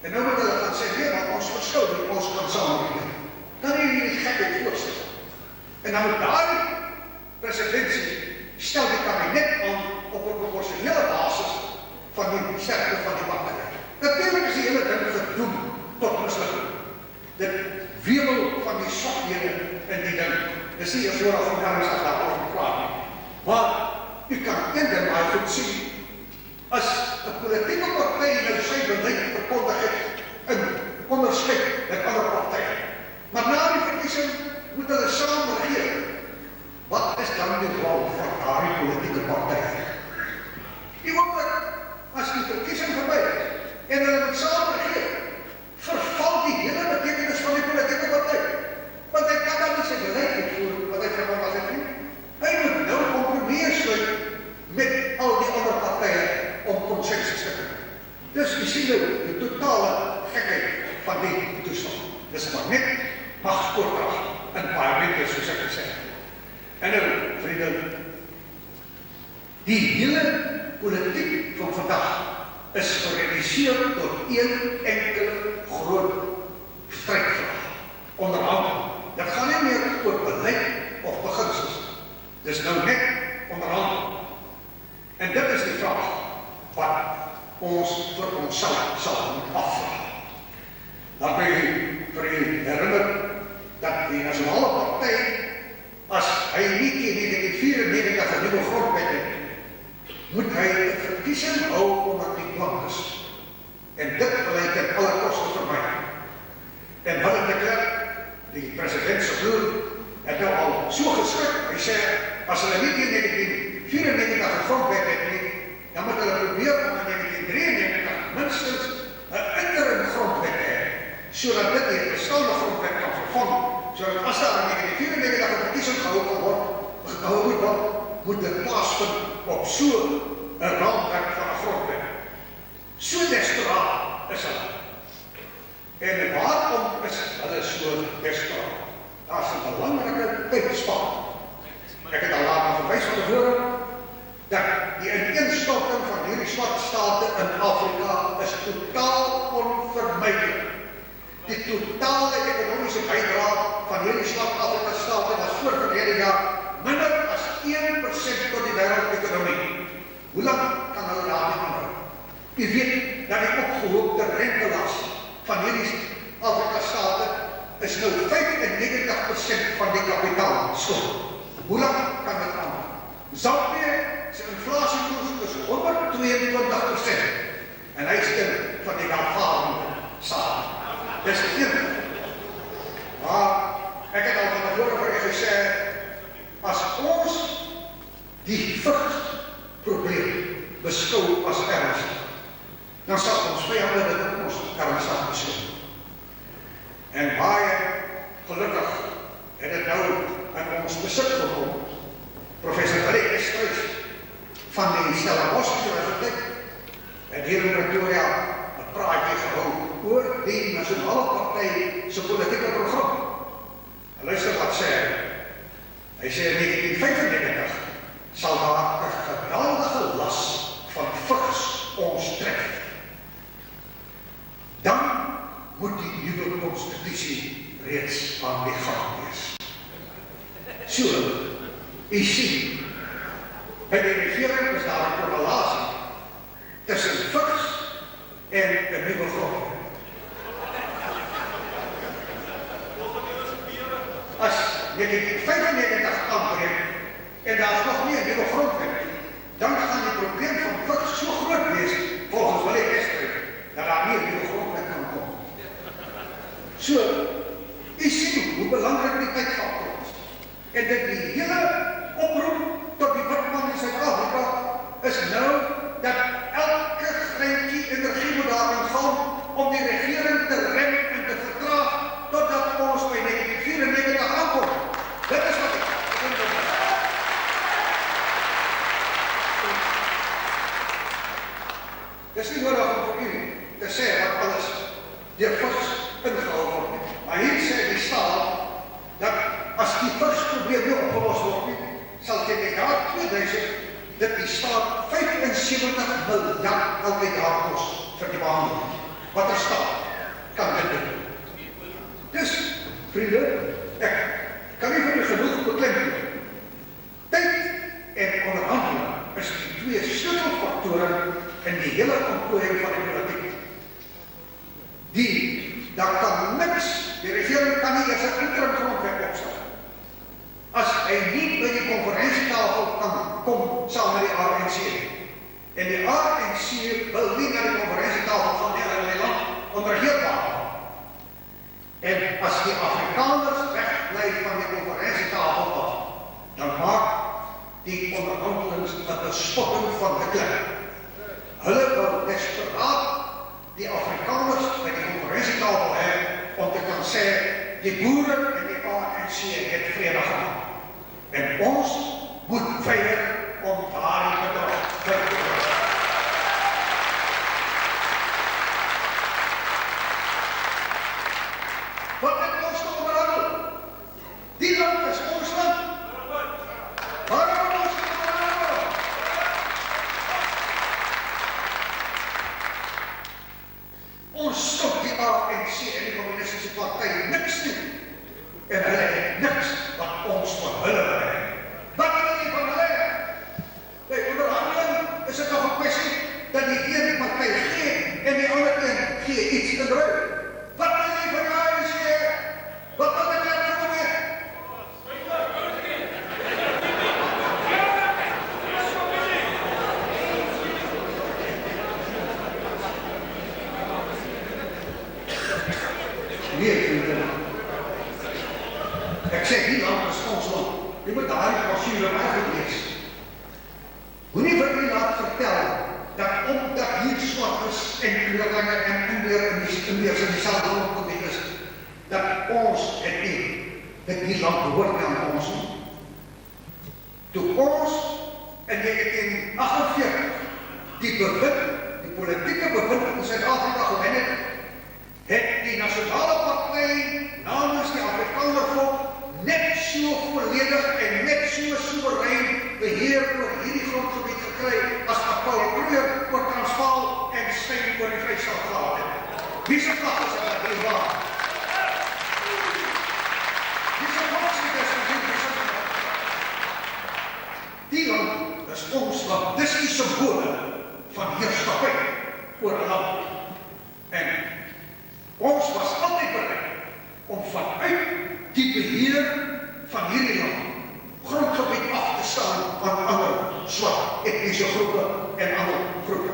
En nou moet hulle gaan sê, nee, maar ons verskil nie, ons kan saamwerk. Dan het jy die gekheid voorstel. En dan moet daardie presidentsie stel die kabinet aan op 'n proporsionele basis van die sterkte van die partye. Natuurlijk is die hele ding gedoem tot mislukking. Dit wemel van die swakhede in die ding. Dis nie eers oor Afrikaners as daaroor gepraat nie. Maar u kan een ding maar goed sien. As 'n politieke party nou sy beleid verkondig het in onderskeid met ander partye. Maar na die verkiesing moet hulle saam regeer. Wat is dan die rol van daardie politieke partye? Die oomblik as die verkiesing verby is en hulle moet saam regeer, verval die hele betekenis van die politieke party. Want hy kan dan nie sy beleid uitvoer wat hy verwag as het nie. Hy moet nou kompromieë sluit met al die ander partye om konsensus te kry. Dus u sien nou die totale gekheid van die toestand. Dis maar net magskortkrag in parlemente, soos ek gesê het. En nou, vriende, die hele politiek van vandag is gereduseer tot een enkele groot strydvraag. Onderhandel. Dit gaan nie meer oor beleid of beginsels. Dis nou net onderhandel. ons vir onsself sal moet afvra. Dan wil ek vir u herinner dat die Nasionale Party, as hy nie teen die 94 nuwe grondwet het, moet hy 'n verkiesing hou omdat die plan is. En dit wil hy ten alle koste vermy. En wat het gekry? Die president se broer het nou al so geskik. Hy sê, as hulle nie teen 1994 grondwet het nie, dan moet hulle probeer om in 1993 minstens 'n interim grondwet hê, sodat dit die bestaande grondwet kan vervang, sodat as daar in 1994 'n verkiesing gehou moet word, moet dit plaasvind op so 'n raamwerk van 'n grondwet. So desperaat is hulle. En waarom is hulle so desperaat? Daar is 'n belangrike tydspan. Ek het al laat verwys van tevore, dat die ineenstorting van hierdie swart state in Afrika is totaal onvermydelik. Die totale ekonomiese bydrae van hierdie swart Afrika state was voor verlede jaar minder as 1% tot die wêreldekonomie. Hoe lank kan hulle daarmee aanhou? U weet dat die opgehoopte rentelas van hierdie Afrika state is nou 95% van die kapitaalskuld. Hoe lang kan dit aanhou? Zambië se inflasiekoers is 122% en hy is een van die welvarende state. Dis een. Maar ek het al van tevore vir u gesê, as ons die vigsprobleem beskou as ernstig, dan sal ons vyande dit ook ons ernstig beskou. En baie gelukkig het dit nou in ons besit gekom. Professor Willie Esthuis van die Stellenbosch Universiteit het hier in Pretoria 'n praatjie gehou oor die Nasionale Party se politieke program. En luister wat sê hy. Hy sê in 1995 sal daar 'n geweldige las van vigs ons tref. Dan moet die nuwe konstitusie reeds aan die gang wees. So, u sien, by die regering is daar 'n korrelasie tussen vigs en 'n nuwe grondwet. As 1995 aanbreek en daar is nog nie 'n nuwe grondwet, dan gaan die probleem van vigs so groot wees, volgens Willie Esthuis, dat daar nie 'n nuwe grondwet kan kom. So, u sien hoe belangrik die tydfaktor is. En dit die hele oproep tot die witman in Suid-Afrika is nou dat elke greintjie energie moet daarin gaan om die regering te rem en te vertraag totdat ons by 1994 aankom. Dit is wat ek doen. Dis nie nodig om vir u te sê wat alles deur vigs ingehou word nie. Maar hier sê die staat dat as die vigsprobleem nie opgelos word nie, sal teen die jaar 2000 dit die staat 75 miljard elke jaar kos vir die behandeling. Wat 'n staat kan dit doen? Dus, vriende, ek kan nie vir u genoeg beklemtoon. Tyd en onderhandeling is die twee sleutelfaktore in die hele ontplooiing van die politiek. Daar kan niks, die regering kan nie eers 'n interim grondwet opstel. As hy nie by die konferensietafel kan kom saam met die ANC. En die ANC wil nie na die konferensietafel van die hele land onregeerbaar. En as die Afrikaners wegbly van die konferensietafel af, dan maak die onderhandelings 'n bespotting van die klip. Hulle wil desperaat die Afrikaners by die konferensietafel hê om te kan sê die boere en die ANC het vrede gemaak. En ons moet weier om daardie bedrag te verkoop. Wat het ons te onderhandel? Die land is ons land. Waarom moet ons te onderhandel? Ons stop die ANC en die Communistische Partij niks doen. En hulle het niks wat ons van hulle wil hê. Wat wil jy van hulle hê? die land behoort nie aan ons nie. Toe ons in 1948 die bewind, die politieke bewind in Suid-Afrika gewen het die Nasionale Party namens die Afrikaner volk net so volledig en net so soewerein beheer oor hierdie grondgebied gekry as wat Paul Kruger oor Transvaal en Steyn oor die Vrystaat gehad het. Wie se vlag is dit hier waar? Wie se vlag is dit? Die land is ons land, dis die symbole van heerskappy oor 'n land. En ons was altyd bereid om vanuit die beheer van hierdie land grondgebied af te staan aan ander swak etniese groepe en ander groepe.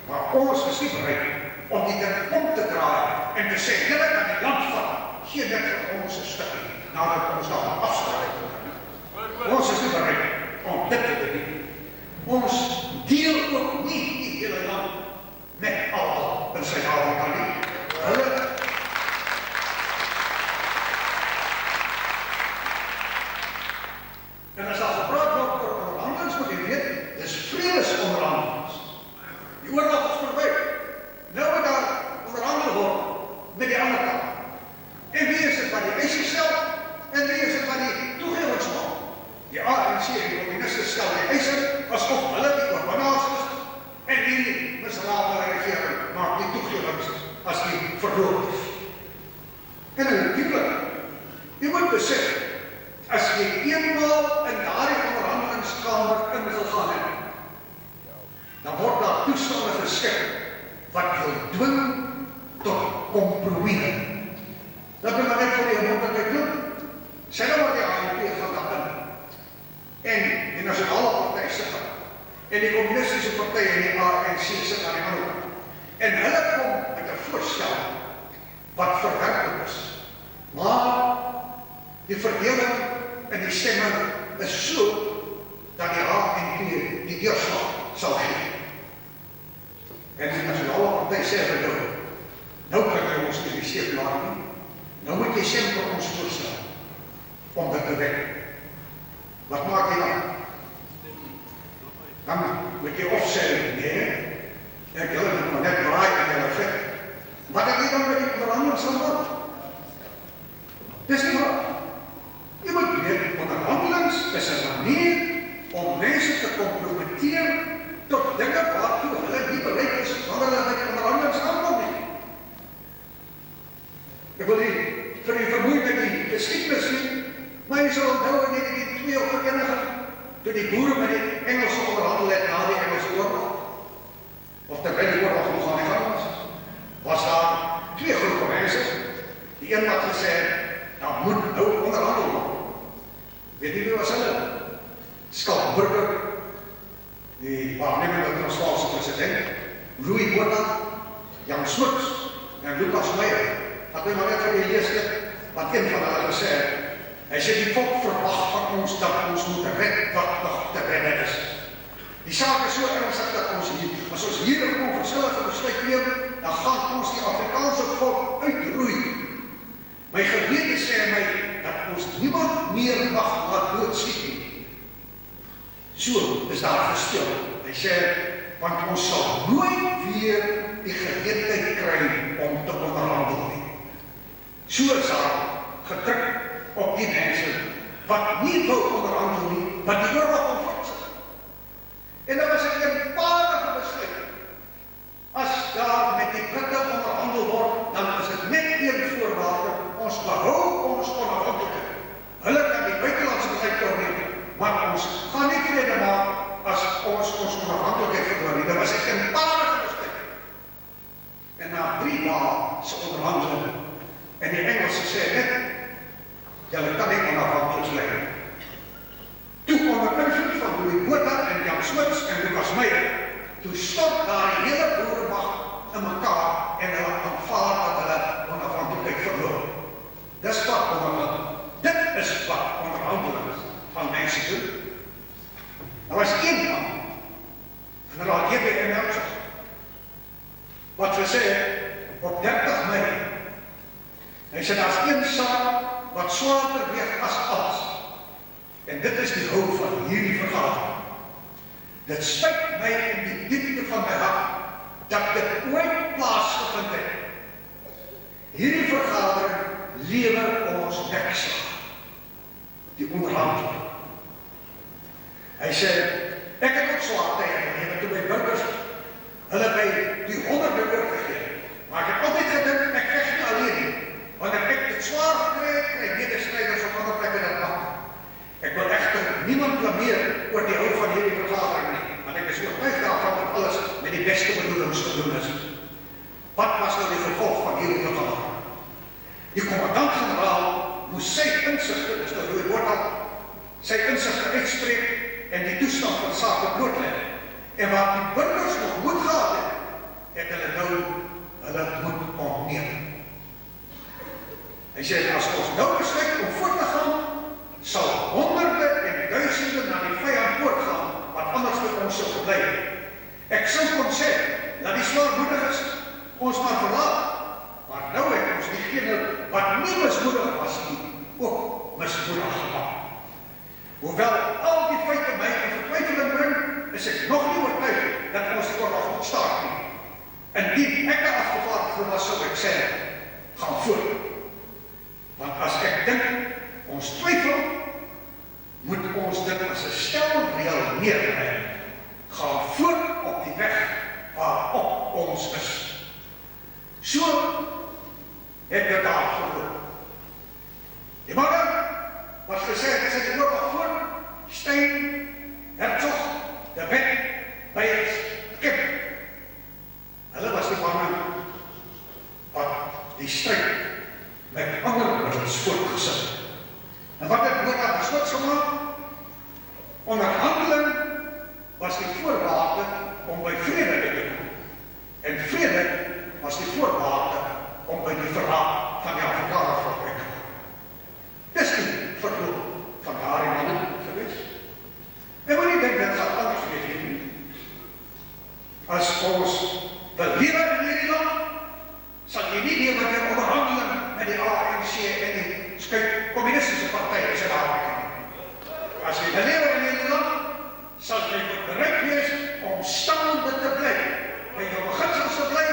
Maar ons is nie bereid om die ding om te draai en te sê, julle kan die land vat, gee dit vir ons 'n stukkie, nadat ons daar afsluit. Ons is nie bereid om dit te doen. Ons deel ook nie die hele land met almal in Suid-Afrika nie. En as daar gepraat word oor onderhandelings, moet jy weet, dis vredesonderhandelings. Die oorlog is verby. Nou moet daar onderhandel word met die ander kant. En wie is dit wat die eise stel? En wie is dit wat die toegewings maak? Die ANC en die communiste stel die eise asof hulle die oorwinnaars is en die miserabele regering maak die toegewings as die verloor is. En natuurlik, jy moet besef, as jy eenmaal in daardie onderhandelingskamer ingegaan het, dan word daar toestande geskik wat jou dwing tot kompromie. Dat moet maar net vir die moontlikheid doen. Sê nou maar die ANC gaan daar in. En die Nasionale Party sit daar. En die Communistische Party en die ANC sit aan die ander kant. En hulle kom met 'n voorstel wat verwerklik is. Maar die verdeling in die stemming is so dat die ANC die deurslag sal gee. En die Nasionale Party sê vir jou, nou kan jy ons nie die steek laat nie. Nou moet jy stem vir ons voorstel om dit te wek. Wat maak jy dan? Dan moet jy of sê, nee, ek julle moet maar net draai en julle vet. Wat het jy dan met die onderhandeling sal word? Dis nie waar. Jy moet weet, onderhandelings is 'n manier om mense te kompromiteer tot dinge waartoe hulle nie bereid is wanneer hulle met onderhandelings aankom nie. Ek wil nie vir die vermoeid met die geskiedenis nie, maar jy sal onthou in 1902 op vereniging, toe die boere met die Engelse onderhandel het na die Engelse oorlog, of terwyl die oorlog nog aan die gang was daar twee groepe mense. Die een wat gesê het, daar moet nou onderhandel word. Weet jy wie was hulle? Skalk Burger, die waarnemende Transvaalse president, Louis Botha, Jan Smuts en Lucas Meyer. Wat my maar net vir die lees het, wat een van hulle gesê het, hy sê die volk verwag van ons dat ons moet red wat nog te redden is. Die saak is so ernstig dat ons hier, as ons hier 'n onverskillige besluit neem, dan gaan ons die Afrikaanse volk uitroei. My gewete sê my dat ons niemand meer mag laat doodskiet nie. So is daar gespeel. Hy sê, want ons sal nooit weer die geleentheid kry om te onderhandel nie. So is daar gedruk op die mense wat nie wil onderhandel nie, wat die oorlog omvat. En dat was 'n eenvoudige besluit. As daar met die Britte onderhandel word, dan is dit net een voorwaarde, ons behou ons onafhanklikheid. Hulle kan die buitelandse beleid doorneem, maar ons gaan nie vrede maak as ons onafhanklikheid verloor nie. Dit was 'n eenvoudige besluit. En na 3 dae se onderhandeling, en die Engelse sê net, julle kan nie onafhanklik bly nie. Toe onder invloed van Louis Botha en Jan Smuts en Lucas Meyer, toe stort daar die hele boeremag in mekaar en hulle aanvaar dat hulle onafhanklikheid verloor. Dis wat onderhandeling. Dit is wat onderhandeling van mense doen. Daar was een man, generaal J.B. Merchant, wat gesê op 30 Mei, hy sê, daar's een saak wat swaarder weeg as Dit spyt my in die diepte van my hart dat dit ooit plaasgevind het. Hierdie vergadering lewer ons dekslag, die onderhandeling. Hy sê, ek het ook swaar tye gelewe toe my burgers hulle by die honderde oorgegee. Maar ek het altyd gedink, ek veg nie alleen nie. Wanneer ek dit swaar gekry het, kry medestryders op ander plekke dit maak. Ek wil echter niemand blameer oor die hou van hierdie vergadering nie, want ek is oortuig daarvan dat alles met die beste bedoelings gedoen is. Wat was nou die gevolg van hierdie vergadering? Die kommandant-generaal moes sy insigte, dis nou die woord al, sy insigte uitspreek en die toestand van sake blootleg. En waar die burgers nog moed gehad het hulle nou hulle moed ontneem. Hy sê, as ons nou besluit om voort te gaan, sal honderde en duisende na die vyand voortgaan, wat anders met ons sal verbly. Ek sou kon sê, dat die zwaarmoediges ons maar verlaat, maar nou het ons diegene wat nie mismoedig was nie, ook mismoedig gemaakt. Hoewel al die feite my in vertwyfeling bring, is ek nog nie oortuig dat ons die oorlog moet staak nie. Indien ek 'n afgevaardigde was, sou ek sê, gaan voort. Want as ek dink, ons twyfel, moet ons dit as 'n stelreël neerlê. Gaan voort op die weg waarop ons is. So het dit daar geloop. Die manne wat gesê het, as ek die oorlog voort, Steyn, Herzog, de Wet, Beyers, Kip. Hulle was die manne wat die stryd met ander middels voortgesit. En wat het Botha besluit gemaak? Onderhandeling was die voorwaarde om by vrede te kom. En vrede was die voorwaarde om by die verraad van die Afrikaner volk te kom. Dis die verloop van daardie manne gewees. En wat ek dink, dit gaan anders wees nie. As ons belewe in hierdie land, sal jy nie lewe met onderhandeling met die ANC en die communistische partij in Zuid-Afrika. As jy belewe in hierdie land, sal jy bereid wees om staande te bly, by jou beginsels te bly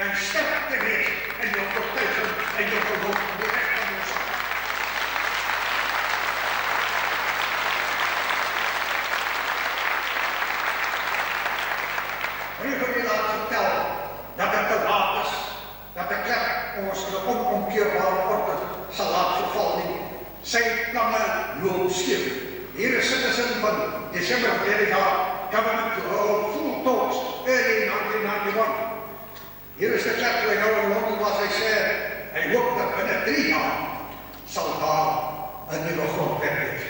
en sterk te wees in jou oortuiging en jou geloof in die reg van jou saak. En ek wil jy laat vertel dat het te laat is, dat die kerk ons in 'n onomkeerbare orde sal laat verval nie. Sy planne loop skeef. Hier is citizen van Desember verlede jaar, government to hold full talks early in 1991. Hier is die kerk waar hy nou in Londen was, hy sê, hy hoop dat binne 3 jaar sal daar 'n nuwe grondwet wees.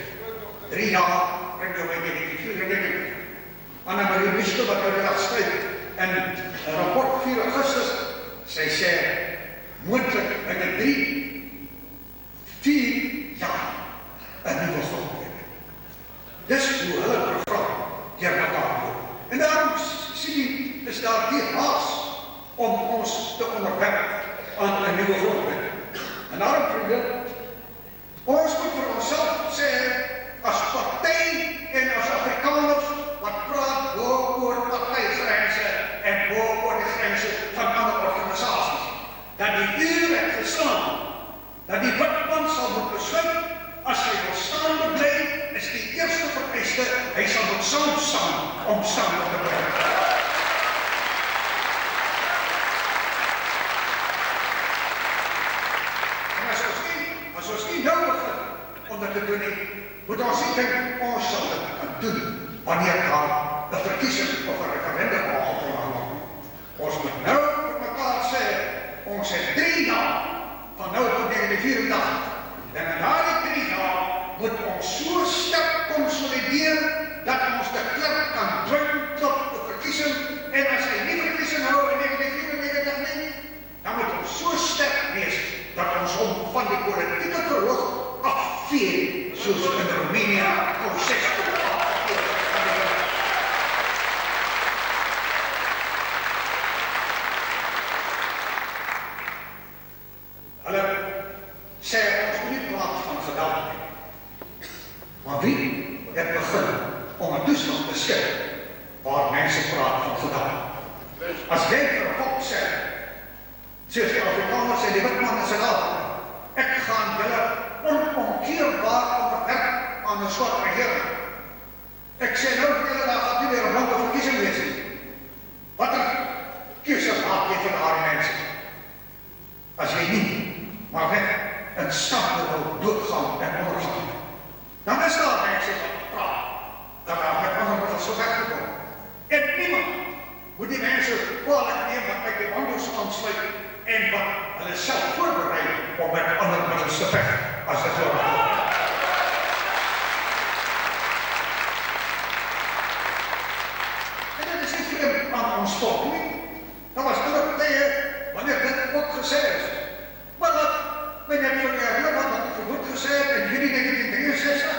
3 jaar, bring jou by die 94. Annemarie Mischke wat hy dat skryf, en een rapport 4 Augustus, sy sê, moontlik binne 4 jaar 'n nuwe grondwet. Dis hoe hulle program deur mekaar loop. En daarom sien is daar die haas om ons te onderwerp aan 'n nuwe grondwet. En daarom vriende, ons moet vir onsself sê, as party en as Afrikaners wat praat oor partytgrense en oor die grense van ander organisasies, dat die uur het geslaan, dat die witman sal moet besluit, as hy wil staande bly, is die eerste vereiste, hy sal moet saam staan om staande te bly. En as ons nie nou begin om dit te doen nie, moet ons nie dink, ons sal dit kan doen, wanneer daar 'n verkiesing of 'n referendum aangekondig word. Ons moet nou met mekaar sê, ons het 3 jaar van nou tot 1984. En in daardie 3 jaar moet ons so sterk konsolideer dat ons de klerk kan druk tot de verkiezing. En as hy nie verkiezing hou in 1994 nie, dan moet ons so sterk wees dat ons hom van die politieke verhoog afvee, soos in Roemenië Ceausescu afgevee. Hulle sê ons moet nie praat van geweld nie. Maar wie het begin om 'n toestand te skep waar mense praat van vandag. As jy vir 'n volk sê, soos die Afrikaners en die witman in Suid-Afrika, ek gaan julle onomkeerbaar onderwerp aan 'n swart regering. Ek sê nou vir julle, daar gaan nie weer 'n blanke verkiesing wees nie. Watter keuse maak jy vir daardie mense? As jy nie, maar weg in stappe wil doodgaan en ondergaan, dan is daar mense wat praat, dat daar met ander middels so weggekom. En niemand moet die mense kwalijk neem wat by die wandels aansluit en wat hulle self voorbereid om met ander middels te vecht, as dit so gaat. En dit is nie vreemd aan ons volk nie. Daar was ander tye wanneer dit ook gesê is. Maar dat, meneer Van der Heer, wat het verwoed gesê het in juni 1963,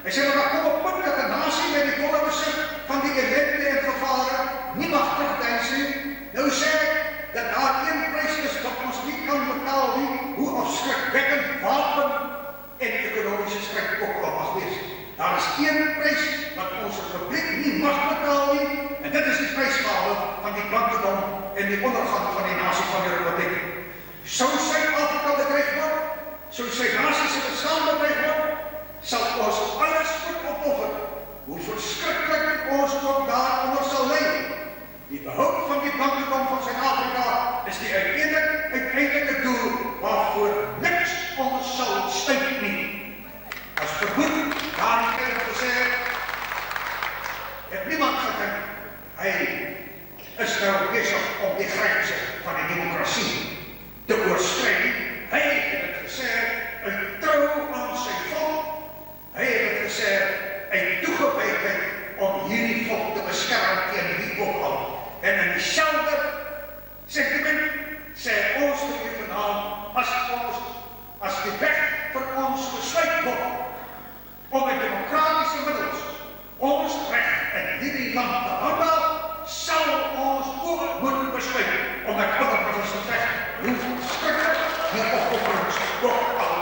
hy sê dat daar kom op punt dat 'n nasie met die volle besef van die ellende en gevare nie mag terugdeins nie. Nou sê ek dat daar een prys is wat ons nie kan betaal nie, hoe afskrikwekkend wapen en ekonomiese skrik ook al mag wees. Daar is een prys wat ons republiek nie mag betaal nie, en dit is die prysgave van die bankendom en die ondergang van die nasie van die republiek. Sou Suid-Afrika bedreig word, sou sy nasie se bestaan bedreig word, sal ons alles goed opoffer, hoe verskriklik ons ook daaronder sal lei. Die behoud van die bankendom van Suid-Afrika is die uiteindelike doel waarvoor niks ons sal stuit nie. As vermoed daardie keer gesê het niemand gedink, hy is nou besig om die grense van die demokrasie te oorskry. Hy het het gesê, uit trou aan sy volk, hy het het gesê, uit toegewydheid om hierdie volk te beskerm teen wie ook al. En in dieselfde sentiment sê ons hier vandaan, as die weg vir ons gesluit word, om met demokratiese middels ons reg in hierdie land te handhaaf, sal ons ook moet besluit om met ander middels te veg, hoe verskriklik die opofferings ook al